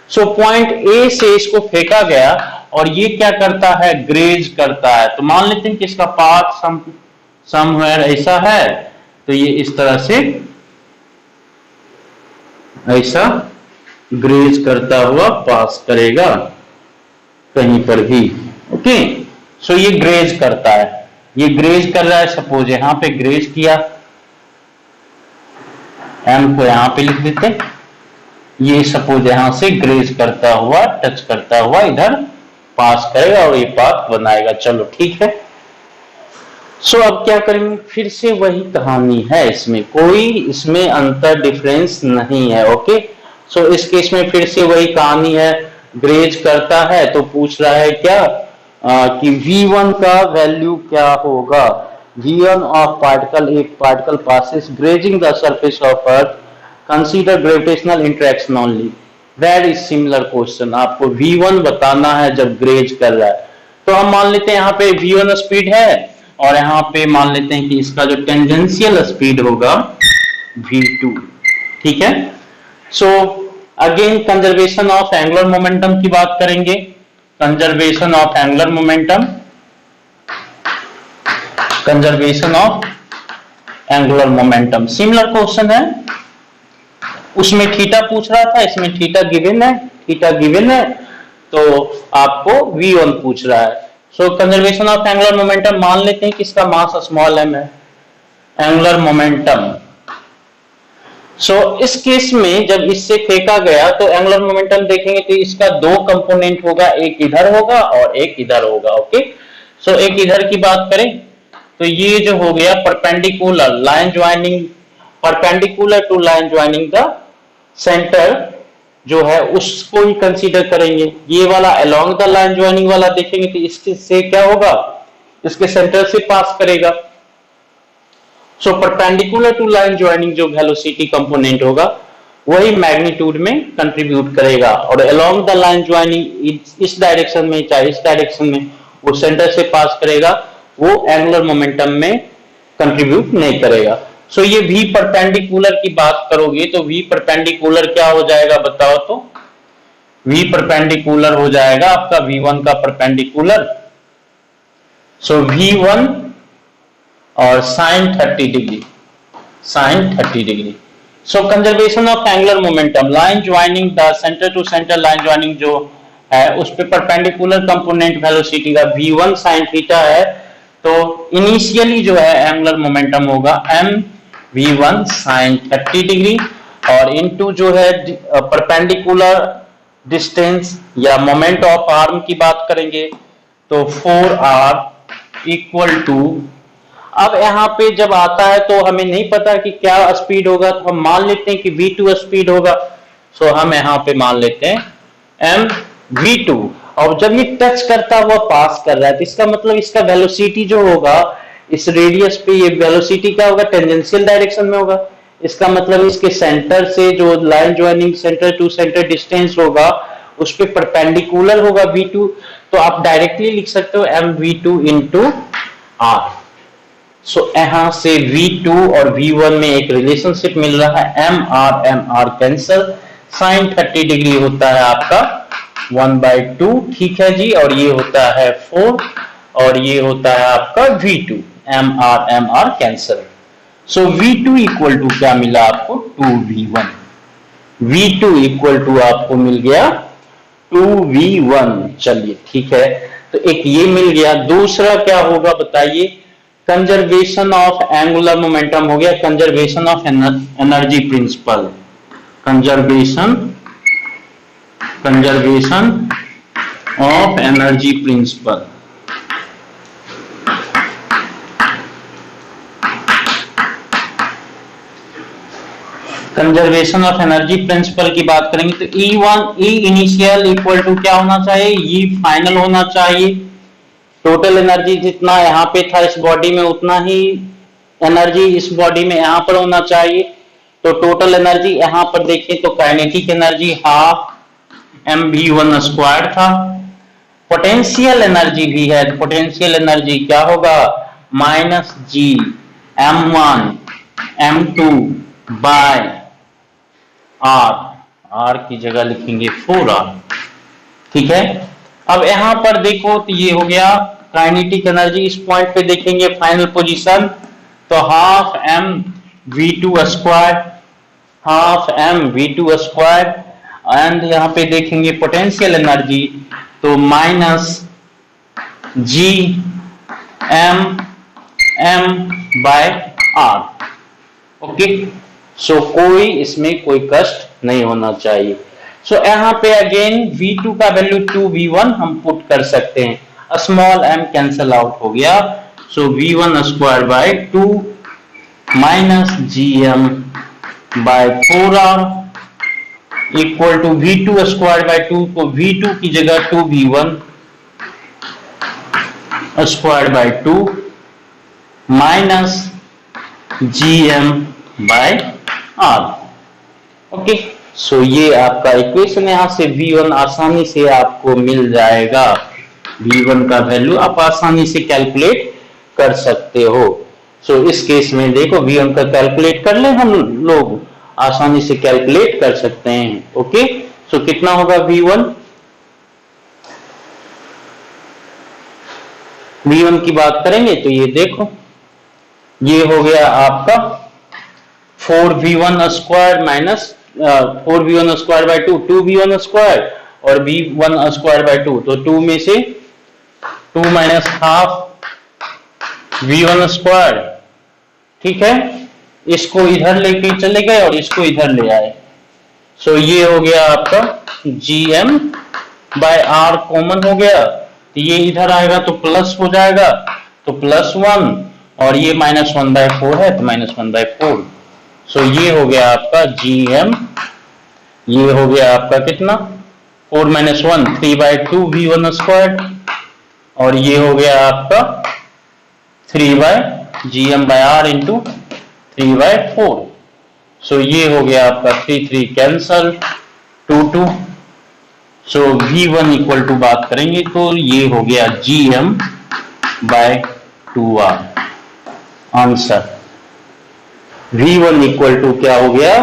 A: सो पॉइंट ए से इसको फेंका गया और ये क्या करता है, ग्रेज करता है। तो मान लेते हैं कि इसका पाथ समवेयर ऐसा है, तो ये इस तरह से ऐसा ग्रेज करता हुआ पास करेगा कहीं पर भी। ओके, सो ये ग्रेज करता है, ये ग्रेज कर रहा है। सपोज यहां पे ग्रेज किया, एम को यहां पे लिख देते, ये सपोज यहां से ग्रेज करता हुआ, टच करता हुआ इधर पास करेगा और ये पाथ बनाएगा। चलो ठीक है। सो अब क्या करेंगे, फिर से वही कहानी है, इसमें कोई इसमें अंतर डिफरेंस नहीं है। ओके, सो इस केस में फिर से वही कहानी है, ग्रेज करता है तो पूछ रहा है क्या कि v1 का वैल्यू क्या होगा। v1 ऑफ पार्टिकल, एक particle passes grazing the surface of earth, consider gravitational interaction only. Very similar question, आपको v1 बताना है जब ग्रेज कर रहा है। तो हम मान लेते हैं यहाँ पे v1 स्पीड है और यहाँ पे मान लेते हैं कि इसका जो टेंजेंशियल स्पीड होगा v2, ठीक है। So again conservation of angular momentum की बात करेंगे, conservation of angular momentum, conservation of angular momentum similar question है। उसमें थीटा पूछ रहा था, इसमें थीटा गिवन है, थीटा गिवन है तो आपको v1 पूछ रहा है। सो कंजर्वेशन ऑफ एंगुलर मोमेंटम मान लेते हैं कि इसका मास स्मॉल m है, एंगुलर मोमेंटम। सो इस केस में जब इससे फेंका गया तो एंगुलर मोमेंटम देखेंगे तो इसका दो कंपोनेंट होगा, एक इधर होगा और एक इधर होगा। ओके, सो एक इधर की बात करें तो ये जो हो गया perpendicular line joining, perpendicular to line joining the centre जो है उसको ही कंसीडर करेंगे। ये वाला अलोंग द लाइन ज्वाइनिंग वाला देखेंगे तो इसके से क्या होगा, इसके सेंटर से पास करेगा। So perpendicular to line joining जो वेलोसिटी कंपोनेंट होगा वही मैग्नीट्यूड में कंट्रीब्यूट करेगा, और अलोंग द लाइन ज्वाइनिंग इस डायरेक्शन में चाहे इस डायरेक्शन में वो सेंटर से पास करेगा, वो एंगुलर मोमेंटम में कंट्रीब्यूट नहीं करेगा। सो ये v परपेंडिकुलर की बात करोगे तो v परपेंडिकुलर क्या हो जाएगा बताओ तो, v परपेंडिकुलर हो जाएगा आपका v1 का परपेंडिकुलर। सो v1 और sine 30 degree, sine 30 degree. So conservation of angular momentum, line joining the centre to centre line joining जो है उस पे परपेंडिकुलर कंपोनेंट वेलोसिटी का v1 साइन थीटा है, तो इनिशियली जो है एंगुलर मोमेंटम होगा m v1 साइन 30 डिग्री और इनटू जो है परपेंडिकुलर डिस्टेंस या मोमेंट ऑफ आर्म की बात करेंगे तो 4r इक्वल टू, अब यहाँ पे जब आता है तो हमें नहीं पता कि क्या स्पीड होगा, तो हम मान लेते हैं कि v2 स्पीड होगा। सो हम यहाँ पे मान लेते हैं m v2, और जब ये टच करता हुआ पास कर रहा है तो इसका मतलब इसका वेलोसिटी जो होगा इस रेडियस पे, ये वेलोसिटी क्या होगा, टेंजेंशियल डायरेक्शन में होगा। इसका मतलब इसके सेंटर से जो line joining centre to centre distance होगा उस पे परपेंडिकुलर होगा v2, तो आप डायरेक्टली लिख सकते हो m v2 into r। So यहाँ से v2 और v1 में एक रिलेशनशिप मिल रहा है, m r cancel, sine 30 degree होता है आपका 1/2, ठीक है जी, और ये होता है 4 और ये होता है आपका v2, m r cancel. So v2 equal to क्या मिला आपको, 2v1, v2 इक्वल टू आपको मिल गया 2v1। चलिए ठीक है, तो एक ये मिल गया। दूसरा क्या होगा बताइए, कंजर्वेशन ऑफ एंगुलर मोमेंटम हो गया, conservation of energy principal, conservation of energy principal. Conservation of energy principal की बात करेंगे तो E इनिशियल इक्वल टू क्या होना चाहिए, E फाइनल होना चाहिए। टोटल एनर्जी जितना यहाँ पे था इस बॉडी में उतना ही एनर्जी इस बॉडी में यहाँ पर होना चाहिए। तो टोटल एनर्जी यहाँ पर देखें तो kinetic energy half mv1 square था। पोटेंशियल एनर्जी भी है, तो पोटेंशियल एनर्जी क्या होगा, minus G m1 m2 bye are की जगह लिखेंगे 4r। ठीक है, अब यहां पर देखो तो ये हो गया काइनेटिक एनर्जी। इस पॉइंट पे देखेंगे फाइनल पोजीशन तो half m v2 square, half m v2 square and यहां पे देखेंगे पोटेंशियल एनर्जी तो minus G m by R. Okay, so कोई इसमें कोई कष्ट नहीं होना चाहिए। सो यहाँ पे अगेन V2 का वैल्यू 2V1 हम पुट कर सकते हैं, स्मॉल m कैंसल आउट हो गया। So V1 square by 2 minus GM by 4R equal to V2 square by 2 को V2 की जगह 2V1 square by 2 minus GM by R। Okay, so ये आपका इक्वेशन, यहां से V1 आसानी से आपको मिल जाएगा। V1 का वैल्यू आप आसानी से कैलकुलेट कर सकते हो। सो इस केस में देखो V1 का कैलकुलेट कर ले, हम लोग आसानी से कैलकुलेट कर सकते हैं। ओके, सो कितना होगा V1 की बात करेंगे तो ये देखो ये हो गया आपका 4V1 square minus 4V1 square by 2, 2V1 square और V1 स्क्वायर बाय 2, तो 2 में से 2 माइनस हाफ V1 स्क्वायर। ठीक है, इसको इधर लेके चले गए और इसको इधर ले आए। सो ये हो गया आपका GM बाय R कॉमन हो गया, तो ये इधर आएगा तो प्लस हो जाएगा, तो +1 और ये -1/4 है तो -1/4। सो ये हो गया आपका GM, ये हो गया आपका कितना 4 - 1 3/2 V1 स्क्वायर और ये हो गया आपका 3/GM/R इंटू 3/4। सो ये हो गया आपका 3 cancel 2 so V1 equal to बात करेंगे तो ये हो गया GM by 2R। Answer V1 equal to क्या हो गया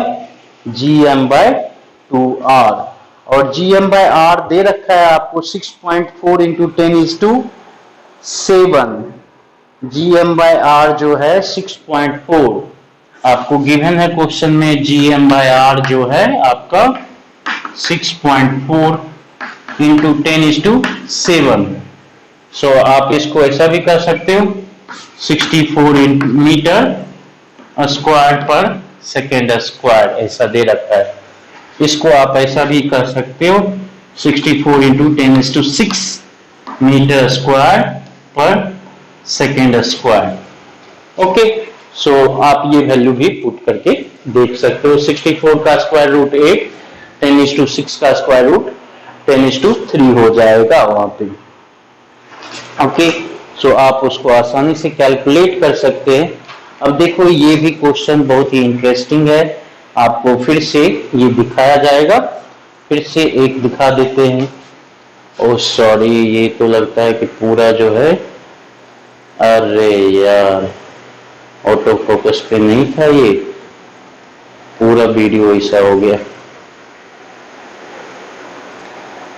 A: GM बाय 2R और GM बाय R दे रखा है आपको 6.4 इंटू 10⁷ GM बाय R जो है 6.4 आपको गिवन है क्वेश्चन में। GM बाय R जो है आपका 6.4 इंटू 10⁷। सो आप इसको ऐसा भी कर सकते हो 64 मीटर स्क्वायर पर सेकेंड स्क्वायर ऐसा दे रखा है। इसको आप ऐसा भी कर सकते हो 64 इंटू 10⁶ मीटर स्क्वायर पर सेकेंड स्क्वायर। ओके, सो आप ये वैल्यू भी पुट करके देख सकते हो। 64 का स्क्वायर रूट 8, 10⁶ का स्क्वायर रूट 10�3 हो जाएगा वहां पे। ओके, सो आप उसको आसानी से कैलकुलेट कर सकते हैं। अब देखो ये भी क्वेश्चन बहुत ही इंटरेस्टिंग है, आपको फिर से ये दिखाया जाएगा, फिर से एक दिखा देते हैं। ओ सॉरी, ये तो लगता है कि पूरा जो है, अरे यार ऑटो फोकस पे नहीं था, ये पूरा वीडियो ऐसा हो गया।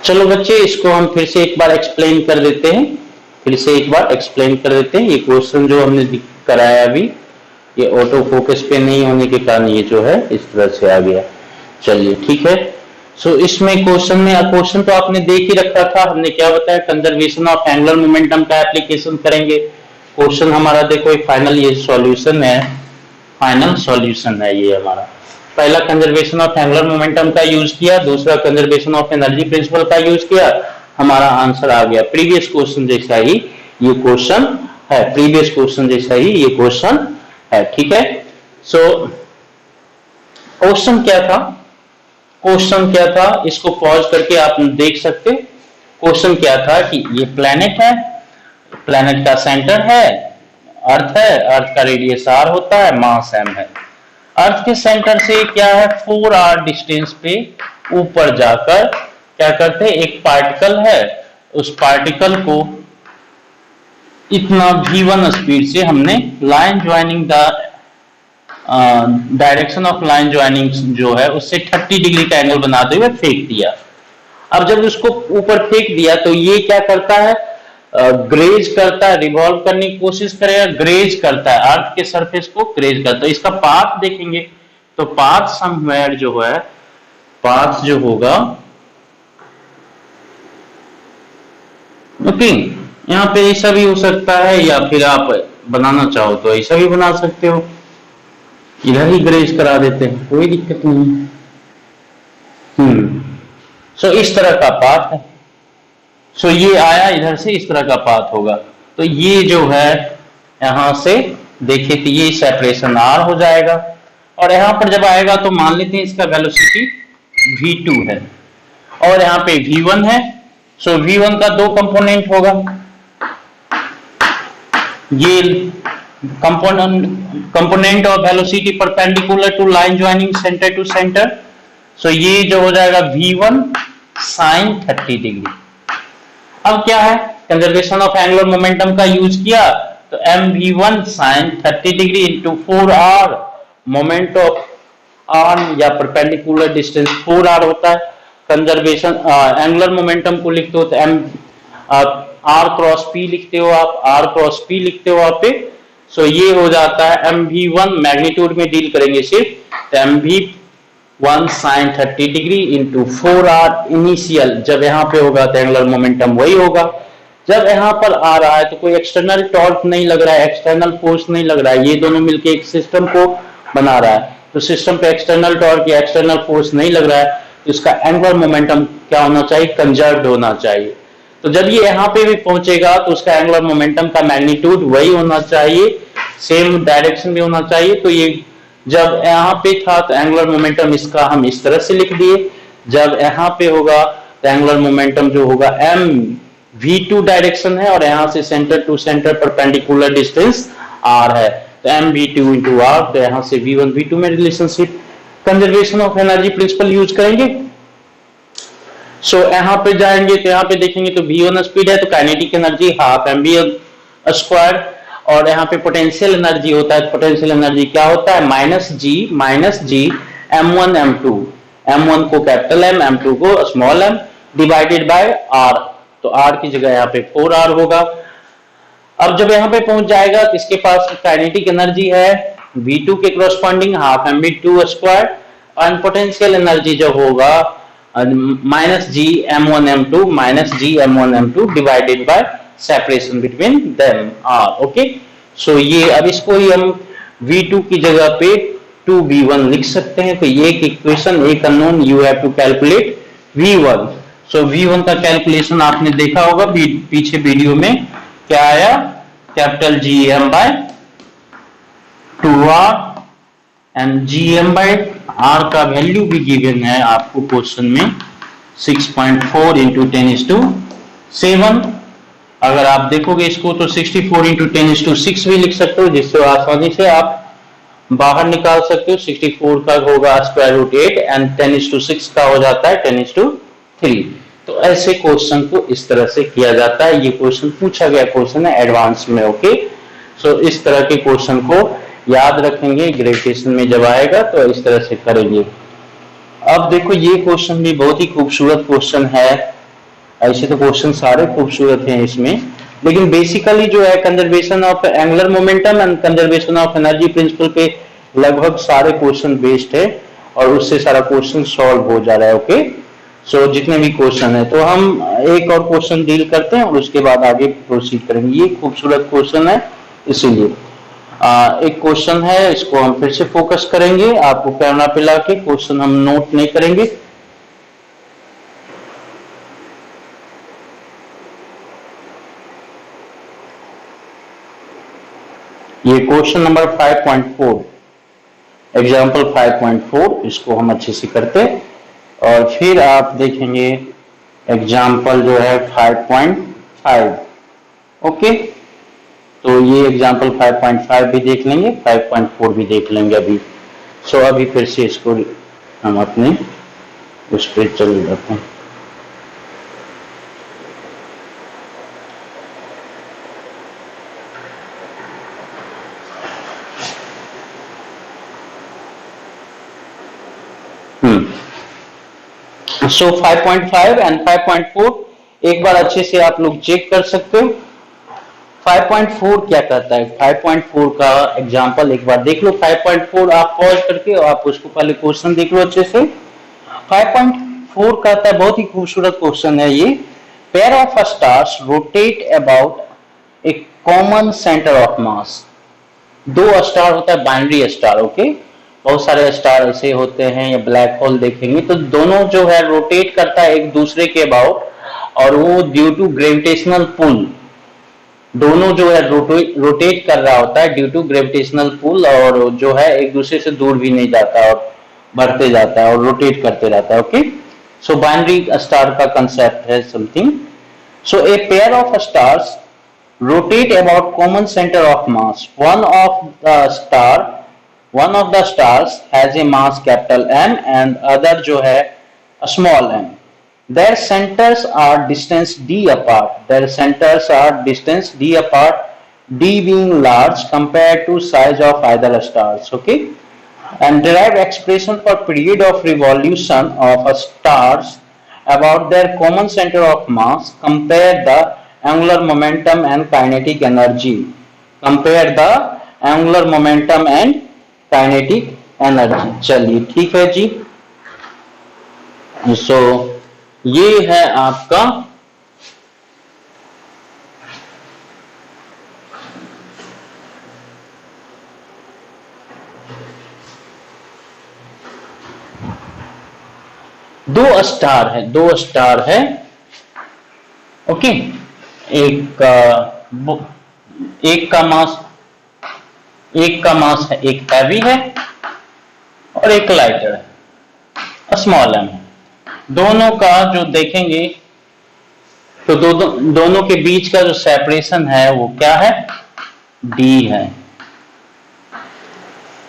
A: चलो बच्चे, इसको हम फिर से एक बार एक्सप्लेन कर देते हैं, फिर से एक बार एक्सप्लेन कर देते हैं। ये क्वेश्चन जो हमने कराया अभी, ये ऑटो फोकस पे नहीं होने के कारण ये जो है इस तरह से आ गया। चलिए ठीक है, सो इसमें क्वेश्चन तो आपने देख ही रखा था। हमने क्या बताया, कंजर्वेशन ऑफ एंगुलर मोमेंटम का एप्लीकेशन करेंगे। क्वेश्चन हमारा देखो फाइनल ये सॉल्यूशन है, फाइनल सॉल्यूशन है ये हमारा। पहला कंजर्वेशन ऑफ एंगुलर मोमेंटम का यूज किया, दूसरा कंजर्वेशन ऑफ एनर्जी प्रिंसिपल का यूज किया हमारा आंसर आ गया। प्रीवियस क्वेश्चन जैसा ही ये क्वेश्चन है, प्रीवियस क्वेश्चन जैसा ही ये क्वेश्चन है। ठीक है, सो क्वेश्चन क्या था, क्वेश्चन क्या था इसको पॉज करके आप देख सकते। क्वेश्चन क्या था कि ये प्लेनेट है, प्लेनेट का सेंटर है अर्थ है, अर्थ का रेडियस r होता है, मास m है। अर्थ के सेंटर से क्या है 4r डिस्टेंस पे ऊपर जाकर क्या करते हैं, एक पार्टिकल है, उस पार्टिकल को इतना v1 स्पीड से हमने line joining the direction of line joining जो है उससे 30 डिग्री का एंगल बनाते हुए फेंक दिया। अब जब उसको ऊपर फेंक दिया तो ये क्या करता है, ग्रेज करता है, रिवॉल्व करने की कोशिश करेगा, ग्रेज करता है, अर्थ के सरफेस को ग्रेज करता है। इसका पाथ देखेंगे तो पाथ समवेयर जो है, पाथ जो होगा ओके, यहाँ पे ऐसा भी हो सकता है या फिर आप बनाना चाहो तो ऐसा भी बना सकते हो, इधर ही ग्रेज करा देते हैं, कोई दिक्कत नहीं। सो इस तरह का पाथ है। सो ये आया इधर से, इस तरह का पाथ होगा। तो ये जो है यहां से देखे तो ये सेपरेशन r हो जाएगा, और यहां पर जब आएगा तो मान लेते हैं इसका वेलोसिटी v2 है और यहाँ पे v1 है। सो v1 का दो कंपोनेंट होगा, ये component of velocity perpendicular to line joining centre to centre. So ये जो हो जाएगा v1 sin 30 डिग्री। अब क्या है, कंजर्वेशन ऑफ एंगुलर मोमेंटम का यूज किया तो mv1 sin 30 degree into 4r, moment of arm या परपेंडिकुलर डिस्टेंस 4r होता है। कंजर्वेशन एंगुलर मोमेंटम को लिखते हो तो m r क्रॉस p लिखते हो आप, r क्रॉस p लिखते हो आप पे। सो ये हो जाता है mv1, मैग्नीट्यूड में डील करेंगे सिर्फ, तो mv1 sin 30 degree into 4r initial, जब यहाँ पे होगा तो एंगुलर मोमेंटम वही होगा। जब यहाँ पर आ रहा है तो कोई एक्सटर्नल टॉर्क नहीं लग रहा है, एक्सटर्नल फोर्स नहीं लग रहा है, ये दोनों मिलके एक सिस्टम को बना रहा है। तो सिस्टम पे एक्सटर्नल टॉर्क या एक्सटर्नल फोर्स नहीं लग रहा है तो इसका एंगुलर मोमेंटम क्या होना चाहिए, कंजर्व्ड होना चाहिए। तो जब ये यहाँ पे भी पहुंचेगा तो उसका एंगुलर मोमेंटम का मैग्नीट्यूड वही होना चाहिए, सेम डायरेक्शन में होना चाहिए। तो ये जब यहाँ पे था तो एंगुलर मोमेंटम इसका हम इस तरह से लिख दिए, जब यहाँ पे होगा तो एंगुलर मोमेंटम जो होगा m v2 डायरेक्शन है और यहाँ से centre to centre perpendicular distance r है, तो m v2 इंटू r, तो यहाँ से v1 v2 में relationship conservation of energy principal use करेंगे। सो यहाँ पे जाएंगे तो यहाँ पे देखेंगे तो v1 स्पीड है तो kinetic energy half mv square, और यहाँ पे पोटेंशियल एनर्जी होता है, पोटेंशियल एनर्जी क्या होता है minus G m1 m2, m1 को कैपिटल M, m2 को small m divided by r, तो r की जगह यहाँ पे 4r होगा। अब जब यहाँ पे पहुंच जाएगा तो इसके पास काइनेटिक एनर्जी है v2 के क्रॉसपोंडिंग हाफ mv2 स्क्वायर, और पोटेंशियल एनर्जी जो होगा minus G m1 m2 divided by separation between them r। Okay, so ये अब इसको ही हम v2 की जगह पे 2v1 लिख सकते हैं। तो ये एक इक्वेशन, एक unknown, you have to calculate v1। So v1 का कैलकुलेशन आपने देखा होगा पीछे वीडियो में, क्या आया, capital Gm by 2r and Gm by r का वैल्यू भी गिवन है आपको क्वेश्चन में 6.4 इंटू 10⁻7। अगर आप देखोगे इसको तो 64 इंटू 10⁻6 भी लिख सकते हो, जिससे आसानी से आप बाहर निकाल सकते हो। 64 का होगा स्क्वायर रूट 8 एंड 10⁻6 का हो जाता है 10⁻3। तो ऐसे क्वेश्चन को इस तरह से किया जाता है। ये क्वेश्चन पूछा गया क्वेश्चन है एडवांस में। ओके, सो इस तरह के क्वेश्चन को याद रखेंगे, ग्रेजुएशन में जब आएगा तो इस तरह से करेंगे। अब देखो ये क्वेश्चन भी बहुत ही खूबसूरत क्वेश्चन है, ऐसे तो क्वेश्चन सारे खूबसूरत हैं इसमें, लेकिन बेसिकली जो है conservation of angular momentum and conservation of energy principal पे लगभग सारे क्वेश्चन बेस्ड है और उससे सारा क्वेश्चन सॉल्व हो जा रहा है। ओके, सो जितने भी क्वेश्चन है तो हम एक और क्वेश्चन डील करते हैं और उसके बाद आगे प्रोसीड करेंगे। ये खूबसूरत क्वेश्चन है, इसीलिए एक क्वेश्चन है, इसको हम फिर से फोकस करेंगे। आपको कैमरा पे लाके क्वेश्चन हम नोट नहीं करेंगे। ये क्वेश्चन नंबर 5.4 एग्जाम्पल 5.4 इसको हम अच्छे से करते और फिर आप देखेंगे एग्जाम्पल जो है 5.5। ओके, तो ये एग्जाम्पल 5.5 भी देख लेंगे, 5.4 भी देख लेंगे अभी। सो अभी फिर से इसको हम अपने उस पर चले जाते हैं। सो 5.5 एंड 5.4 एक बार अच्छे से आप लोग चेक कर सकते हो। 5.4 क्या कहता है, 5.4 का एग्जांपल एक बार देख लो। 5.4 आप पॉज करके और आप उसको पहले क्वेश्चन देख लो अच्छे से। 5.4 कहता है, बहुत ही खूबसूरत क्वेश्चन है ये। Pair of stars rotate about A common centre of mass. दो स्टार होता है बाइनरी स्टार। ओके, बहुत सारे स्टार ऐसे होते हैं या ब्लैक होल देखेंगे तो दोनों जो है रोटेट करता है एक दूसरे के अबाउट, और वो ड्यू टू ग्रेविटेशनल पुल, दोनों जो है रोटेट कर रहा होता है ड्यू टू ग्रेविटेशनल पुल, और जो है एक दूसरे से दूर भी नहीं जाता और बढ़ते जाता है और रोटेट करते रहता है। ओके, सो बाइनरी स्टार का कंसेप्ट है something. So a pair of stars rotate about common center of mass. One of the stars has a mass capital M and other जो है small m. Their centers are distance d apart. D being large compared to size of either stars. Okay, and derive expression for period of revolution of stars about their common center of mass. Compare the angular momentum and kinetic energy. चलिए ठीक है जी। सो ये है आपका दो star है। Okay, एक का मास है, एक हैवी है और एक लाइटर है, स्मॉल एम। दोनों का जो देखेंगे तो दोनों के बीच का जो सेपरेशन है वो क्या है, डी है।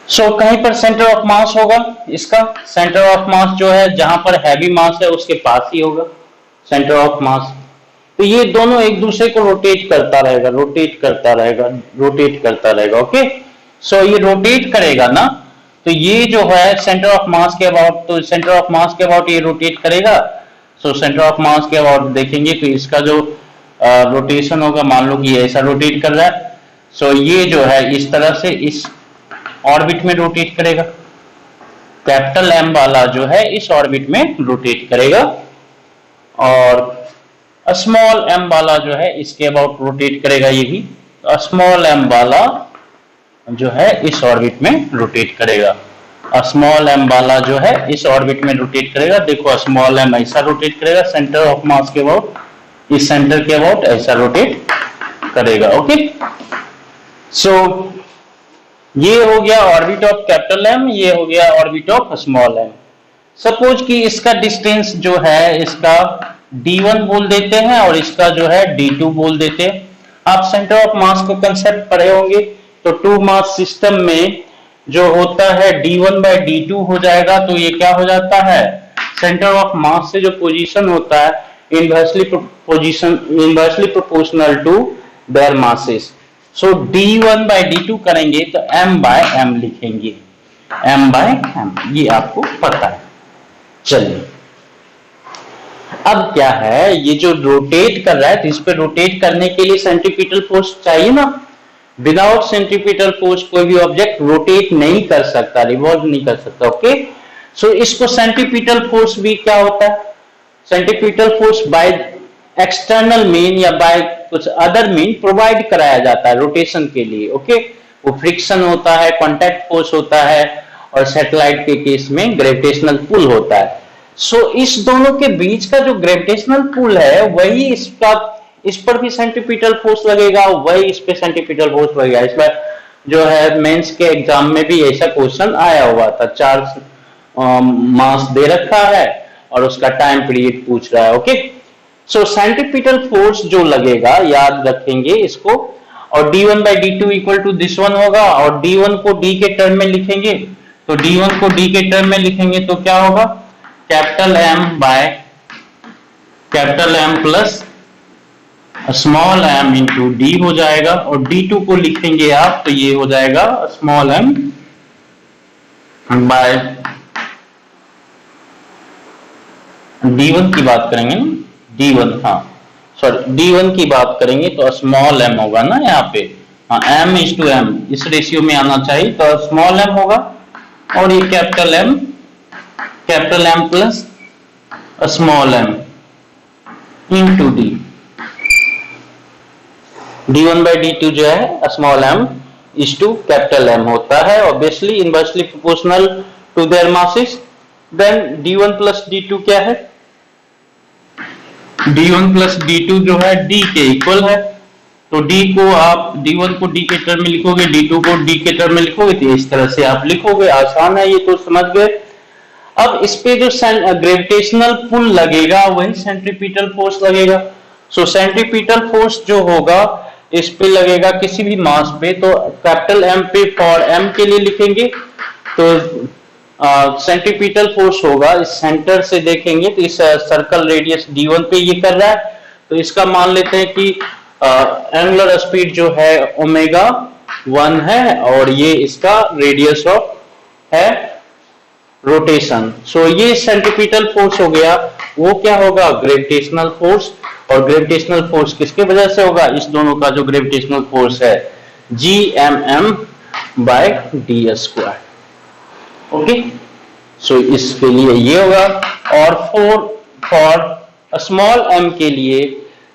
A: सो कहीं पर सेंटर ऑफ मास होगा, इसका सेंटर ऑफ मास जो है जहां पर हैवी मास है उसके पास ही होगा सेंटर ऑफ मास। तो ये दोनों एक दूसरे को रोटेट करता रहेगा। ओके, सो ये रोटेट करेगा ना, तो ये जो है सेंटर ऑफ मास के अबाउट ये रोटेट करेगा। सो सेंटर ऑफ मास के अबाउट देखेंगे तो इसका जो रोटेशन होगा, मान लो कि ये ऐसा रोटेट कर रहा है, सो ये जो है इस तरह से इस ऑर्बिट में रोटेट करेगा। कैपिटल एम वाला जो है इस ऑर्बिट में रोटेट करेगा और स्मॉल एम वाला जो है इसके अबाउट रोटेट करेगा। यही स्मॉल एम वाला जो है इस ऑर्बिट में रोटेट करेगा। स्मॉल एम वाला जो है इस ऑर्बिट में रोटेट करेगा। देखो स्मॉल एम ऐसा रोटेट करेगा सेंटर ऑफ मास के अबाउट, इस सेंटर के अबाउट ऐसा रोटेट करेगा। ओके, सो ये हो गया ऑर्बिट ऑफ कैपिटल एम, ये हो गया orbit of small M. Suppose कि इसका डिस्टेंस जो है इसका d1 बोल देते हैं और इसका जो है d2 बोल देते हैं। आप सेंटर ऑफ मास का कंसेप्ट पढ़े होंगे, तो टू मास सिस्टम में जो होता है d1 by d2 हो जाएगा। तो ये क्या हो जाता है, सेंटर ऑफ मास से जो पोजीशन होता है inversely proportional to their masses. So d1 by d2 करेंगे तो m by m लिखेंगे, m by m, ये आपको पता है। चलिए अब क्या है, ये जो रोटेट कर रहा है तो इस पे रोटेट करने के लिए सेंट्रीपिटल फोर्स चाहिए ना। विदाउट सेंट्रीपिटल फोर्स कोई भी ऑब्जेक्ट रोटेट नहीं कर सकता, रिवॉल्व नहीं कर सकता। ओके, सो इसको सेंट्रीपिटल फोर्स भी क्या होता है, centripetal force by external mean या बाय कुछ अदर मीन प्रोवाइड कराया जाता है रोटेशन के लिए। ओके, वो फ्रिक्शन होता है, कॉन्टैक्ट फोर्स होता है और सैटेलाइट के केस में ग्रेविटेशनल पुल होता है। सो इस दोनों के बीच का जो ग्रेविटेशनल पुल है वही इसका, इस पर भी सेंट्रीपिटल फोर्स लगेगा, वही इस पे सेंट्रीपिटल फोर्स लगेगा। इस पर जो है मेंस के एग्जाम में भी ऐसा क्वेश्चन आया हुआ था। 4 मास दे रखा है और उसका टाइम पीरियड पूछ रहा है। ओके, सो सेंट्रीपिटल फोर्स जो लगेगा, याद रखेंगे इसको, और d1 by D two equal to this one होगा, और d1 को d के टर्म में लिखेंगे, तो d1 को d के टर्म में लिखेंगे तो क्या होगा, capital M by capital M plus small m into D हो जाएगा, और d2 को लिखेंगे आप तो ये हो जाएगा स्मॉल m बाय d1 की बात करेंगे ना, d1, हाँ सॉरी d1 की बात करेंगे तो स्मॉल m होगा ना यहाँ पे, हाँ m इज टू m इस रेशियो में आना चाहिए, तो स्मॉल m होगा, और ये capital M plus small m into D, d1 by d2 जो है small m is to capital M होता है, obviously inversely proportional to their masses. Then d1 plus d2 क्या है, d1 प्लस d2 जो है d के इक्वल है, तो d को आप d1 को d के टर्म में लिखोगे, d2 को d के टर्म में लिखोगे, तो इस तरह से आप लिखोगे, आसान है, ये तो समझ गए। अब इस पे जो ग्रेविटेशनल पुल लगेगा वही सेंट्रीपिटल फोर्स लगेगा। सो सेंट्रीपिटल फोर्स जो होगा इस पे लगेगा किसी भी मास पे, तो कैपिटल M पे फॉर M के लिए लिखेंगे, तो सेंट्रीपिटल फोर्स होगा, इस सेंटर से देखेंगे तो इस सर्कल रेडियस d1 पे ये कर रहा है, तो इसका मान लेते हैं कि एंगुलर स्पीड जो है ओमेगा 1 है, और ये इसका रेडियस ऑफ है रोटेशन। सो ये सेंट्रीपिटल फोर्स हो गया, वो क्या होगा, ग्रेविटेशनल फोर्स, और ग्रेविटेशनल फोर्स किसके वजह से होगा, इस दोनों का जो ग्रेविटेशनल फोर्स है GMM by D square. Okay, so इसके लिए ये होगा, और फॉर स्मॉल m के लिए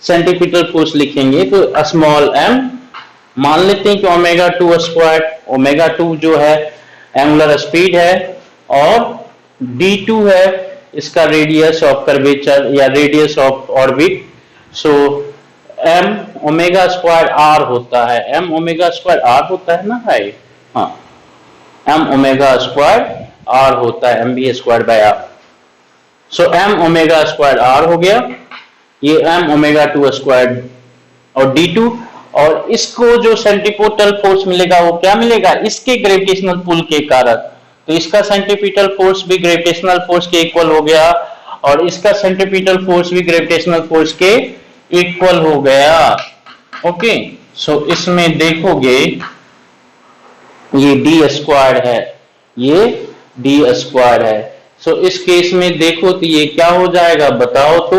A: सेंट्रीपिटल फोर्स लिखेंगे तो स्मॉल m मान लेते हैं कि ओमेगा 2 स्क्वायर, ओमेगा 2 जो है एंगुलर स्पीड है, और d2 है इसका रेडियस ऑफ कर्वेचर या radius of orbit, so m omega square r होता है, m ओमेगा स्क्वायर r होता है ना भाई, हाँ m ओमेगा स्क्वायर r होता है, mv square by r, so m omega square r हो गया, ये m ओमेगा 2 स्क्वायर और d2, और इसको जो सेंट्रीपिटल फोर्स मिलेगा वो क्या मिलेगा, इसके ग्रेविटेशनल पुल के कारण, तो इसका सेंट्रीपिटल फोर्स भी ग्रेविटेशनल फोर्स के इक्वल हो गया, और इसका सेंट्रीपिटल फोर्स भी ग्रेविटेशनल फोर्स के इक्वल हो गया। ओके, सो इसमें देखोगे ये डी स्क्वायर है, ये डी स्क्वायर है, सो इस केस में देखो तो ये क्या हो जाएगा, बताओ तो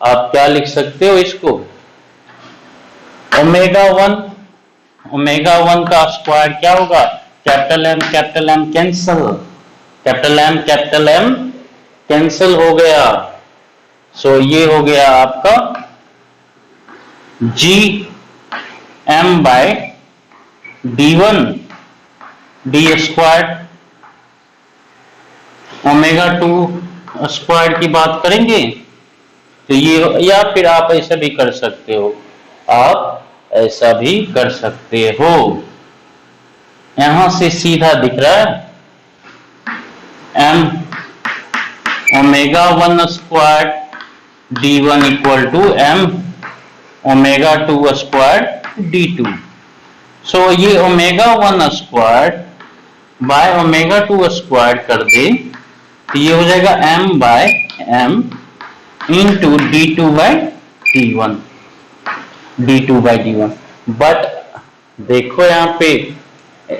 A: आप क्या लिख सकते हो इसको, ओमेगा 1 का स्क्वायर क्या होगा, capital M cancel, capital M cancel हो गया, सो ये हो गया आपका GM by d1 D square, omega 2 square की बात करेंगे तो ये, या फिर आप ऐसा भी कर सकते हो, आप ऐसा भी कर सकते हो, यहां से सीधा दिख रहा है m omega 1 square d1 equal to m omega 2 square d2, so ये omega 1 square by omega 2 square कर दे तो ये हो जाएगा m by m into d2 by d1, but देखो यहाँ पे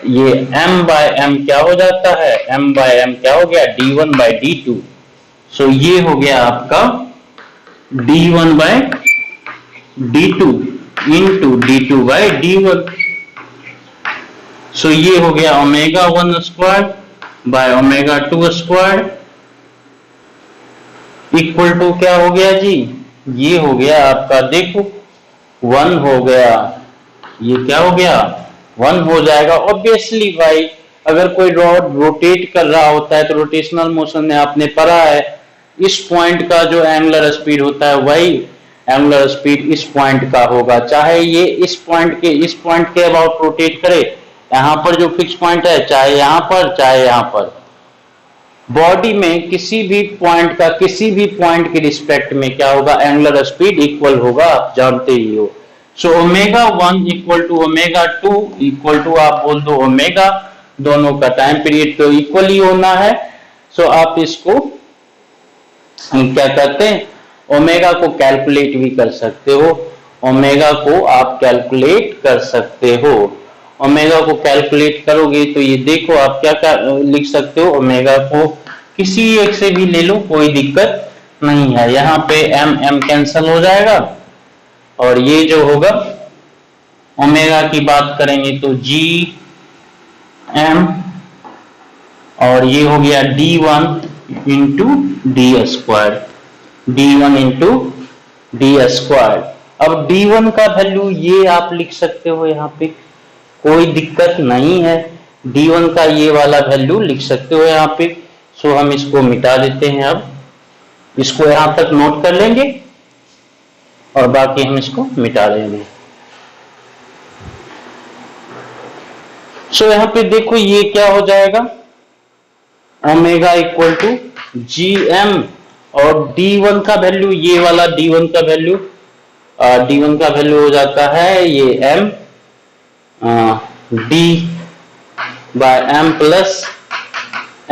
A: ये m बाय m क्या हो जाता है, m बाय m क्या हो गया, d1 बाय d2, सो ये हो गया आपका d1 by d2 into d2 by d1, सो ये हो गया omega 1 square by omega 2 square equal to क्या हो गया जी, ये हो गया आपका, देखो 1 हो गया, ये क्या हो गया 1 हो जाएगा। ऑब्वियसली भाई अगर कोई रॉड रोटेट कर रहा होता है तो रोटेशनल मोशन में आपने पढ़ा है, इस पॉइंट का जो एंगुलर स्पीड होता है वही एंगुलर स्पीड इस पॉइंट का होगा, चाहे ये इस पॉइंट के अबाउट रोटेट करे, यहाँ पर जो फिक्स पॉइंट है, चाहे यहाँ पर चाहे यहाँ पर, बॉडी में किसी भी पॉइंट का किसी भी पॉइंट के रिस्पेक्ट में क्या होगा, एंगुलर स्पीड इक्वल होगा, आप जानते ही हो। So omega 1 equal to omega 2 equal to आप बोल दो ओमेगा, दोनों का टाइम पीरियड तो इक्वल ही होना है। सो आप इसको क्या करते हैं, ओमेगा को कैलकुलेट भी कर सकते हो, ओमेगा को आप कैलकुलेट कर सकते हो। ओमेगा को कैलकुलेट करोगे तो ये देखो आप क्या लिख सकते हो, ओमेगा को किसी एक से भी ले लो, कोई दिक्कत नहीं है। यहाँ पे एम एम कैंसल हो जाएगा और ये जो होगा, ओमेगा की बात करेंगे तो जी एम, और ये हो गया D1 into D square, D1 into D square. अब D1 का वैल्यू ये आप लिख सकते हो, यहाँ पे कोई दिक्कत नहीं है, D1 का ये वाला वैल्यू लिख सकते हो यहाँ पे। सो हम इसको मिटा देते हैं, अब इसको यहां तक नोट कर लेंगे और बाकी हम इसको मिटा देंगे। सो यहाँ पे देखो ये क्या हो जाएगा, omega equal to G M, और D1 का वैल्यू, ये वाला D1 का वैल्यू, D1 का वैल्यू हो जाता है ये M D by M plus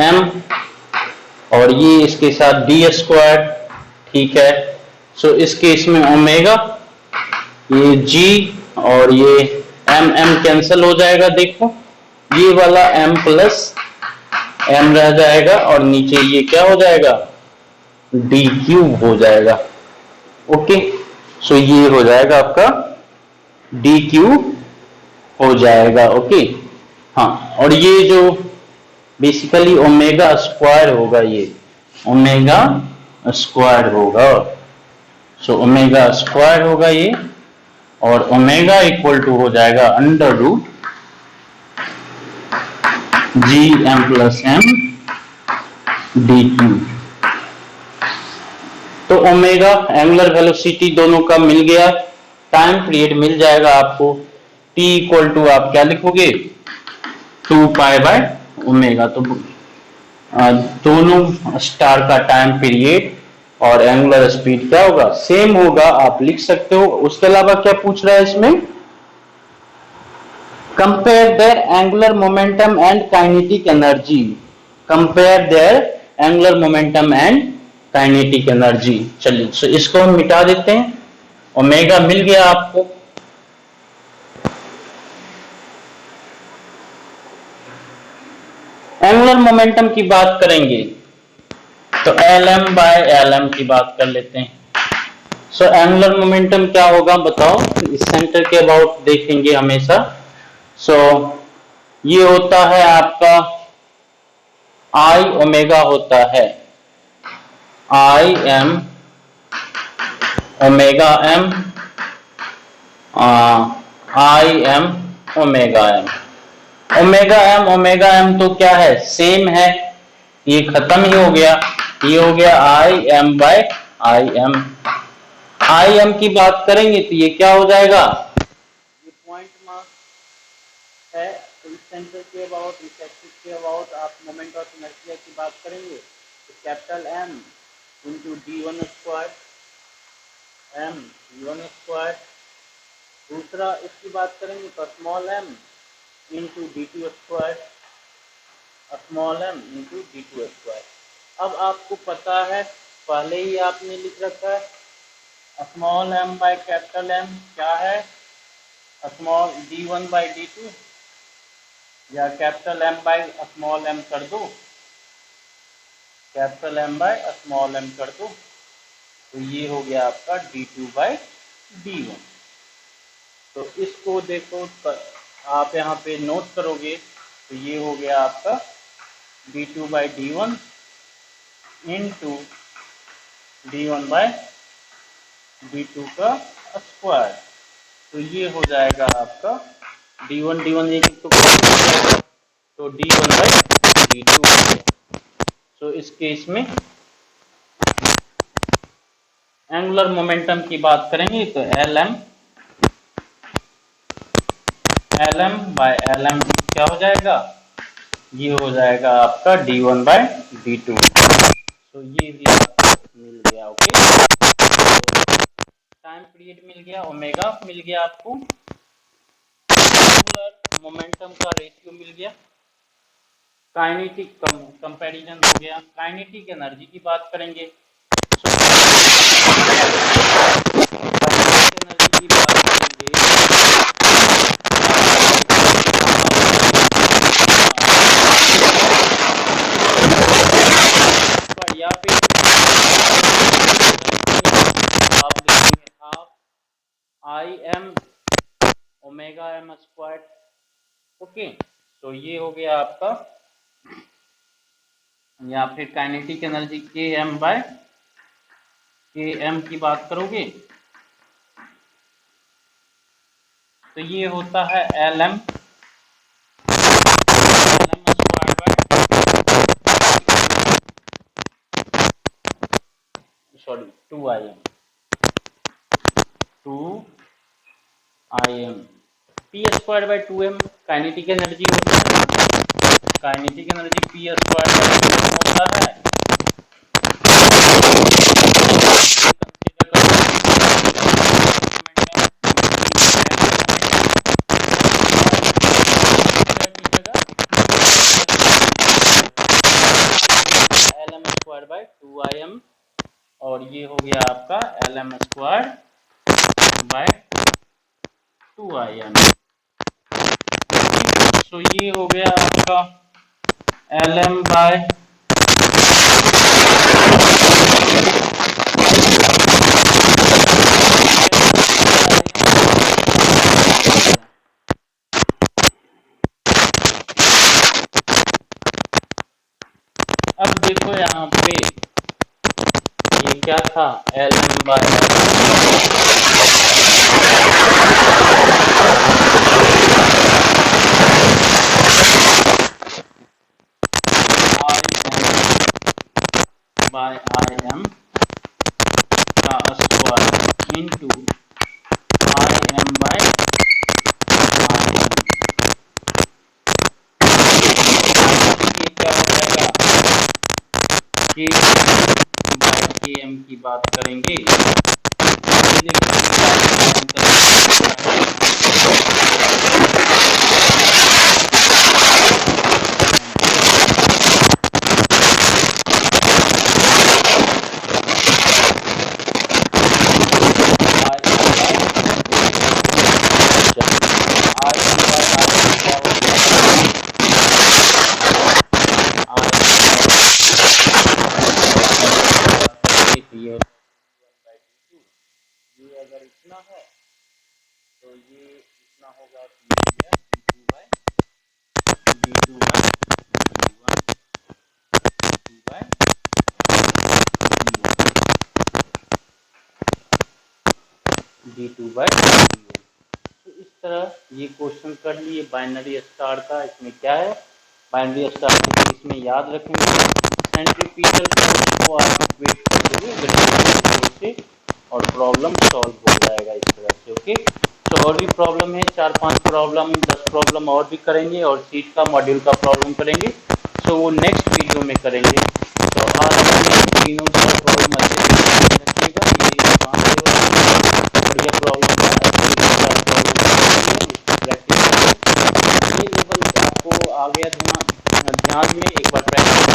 A: M, और ये इसके साथ डी स्क्वायर, ठीक है। सो इस केस में ओमेगा, ये जी और ये एम एम कैंसिल हो जाएगा, देखो ये वाला एम प्लस एम रह जाएगा और नीचे ये क्या हो जाएगा, डी क्यूब हो जाएगा। ओके, सो ये हो जाएगा आपका डी क्यूब हो जाएगा। ओके हाँ, और ये जो बेसिकली ओमेगा स्क्वायर होगा, ये ओमेगा स्क्वायर होगा। सो ओमेगा स्क्वायर होगा ये, और ओमेगा इक्वल टू हो जाएगा under root G M plus M D cube. तो ओमेगा एंगुलर वेलोसिटी दोनों का मिल गया, टाइम पीरियड मिल जाएगा आपको, टी इक्वल टू आप क्या लिखोगे, 2 पाई बाय ओमेगा। तो दोनों स्टार का टाइम पीरियड और एंगुलर स्पीड क्या होगा, सेम होगा, आप लिख सकते हो। उसके अलावा क्या पूछ रहा है इसमें, compare there angular momentum and kinetic energy, compare there angular momentum and kinetic energy. चलिए सो इसको हम मिटा देते हैं, ओमेगा मिल गया आपको। एंगुलर मोमेंटम की बात करेंगे तो Lm बाय Lm की बात कर लेते हैं। सो एंगुलर मोमेंटम क्या होगा बताओ, इस सेंटर के अबाउट देखेंगे हमेशा। सो ये होता है आपका आई ओमेगा होता है, I M omega M, I M omega M. Omega M तो क्या है, सेम है, ये खत्म ही हो गया, ये हो गया I M by I M. I M की बात करेंगे तो ये क्या हो जाएगा, ये पॉइंट मास है, तो इस सेंटर के अबाउट, इस एक्सिस के अबाउट आप मोमेंट ऑफ इनर्शिया की बात करेंगे तो capital M into D1 square, M D1 square. दूसरा इसकी बात करेंगे तो small M into D2 square, small M into D2 square. अब आपको पता है, पहले ही आपने लिख रखा है, small M by capital M क्या है, स्मॉल D1 बाय D2, या capital M by small M कर दो, capital M by small M कर दो, तो ये हो गया आपका D2 बाय D1। तो इसको देखो, आप यहाँ पे नोट करोगे तो ये हो गया आपका D2 by D1 into D1 by D2 का स्क्वायर। तो ये हो जाएगा आपका D1 एक तो D1 बाई D2 हो गया। तो इस केस में एंगुलर मोमेंटम की बात करेंगे तो Lm LM बाय LM क्या हो जाएगा, ये हो जाएगा आपका D1 बाय D2। तो ये भी आपको मिल गया। ओके, टाइम पीरियड मिल गया, ओमेगा मिल गया आपको, एंगुलर मोमेंटम का रेशियो मिल गया, काइनेटिक कंपैरिजन हो गया। काइनेटिक एनर्जी की बात करेंगे, काइनेटिक एनर्जी की बात करेंगे या फिर आप लिखेंगे half IM omega M square. Okay, तो ये हो गया आपका, या फिर kinetic energy Km by Km की बात करोगे तो ये होता है LM square by, sorry 2IM P square by 2M kinetic energy होती है। Kinetic energy P square by 2M होता है। LM स्क्वायर बाय 2IM, और ये हो गया आपका LM स्क्वायर बाय 2IM। तो ये हो गया आपका LM बाय अब देखो यहाँ पे ये क्या था, LM बाय IM का square into IM by IM, ये क्या हो जाएगा, K बाय KM की बात करेंगे ये अगर इतना है तो ये इतना होगा D2 by D1 by D2 by D1। तो इस तरह ये क्वेश्चन कर लिए बाइनरी स्टार का। इसमें क्या है, बाइनरी स्टार के केस में याद रखेंगे सेंट्रीफ्यूगल फोर्स को आप इक्वेट कर दोगे ग्रेविटेशनल फोर्स से और प्रॉब्लम सॉल्व हो जाएगा इस तरह से। ओके, तो और भी प्रॉब्लम है, 4-5 प्रॉब्लम 10 प्रॉब्लम और भी करेंगे और सीट का मॉड्यूल का प्रॉब्लम करेंगे, सो वो नेक्स्ट वीडियो में करेंगे। तो आज हमें तीनों का बहुत मजे रखिएगा, ये बढ़िया प्रॉब्लम है, प्रैक्टिस ये लेवल आपको आ गया ध्यान में, एक बार प्रैक्टिस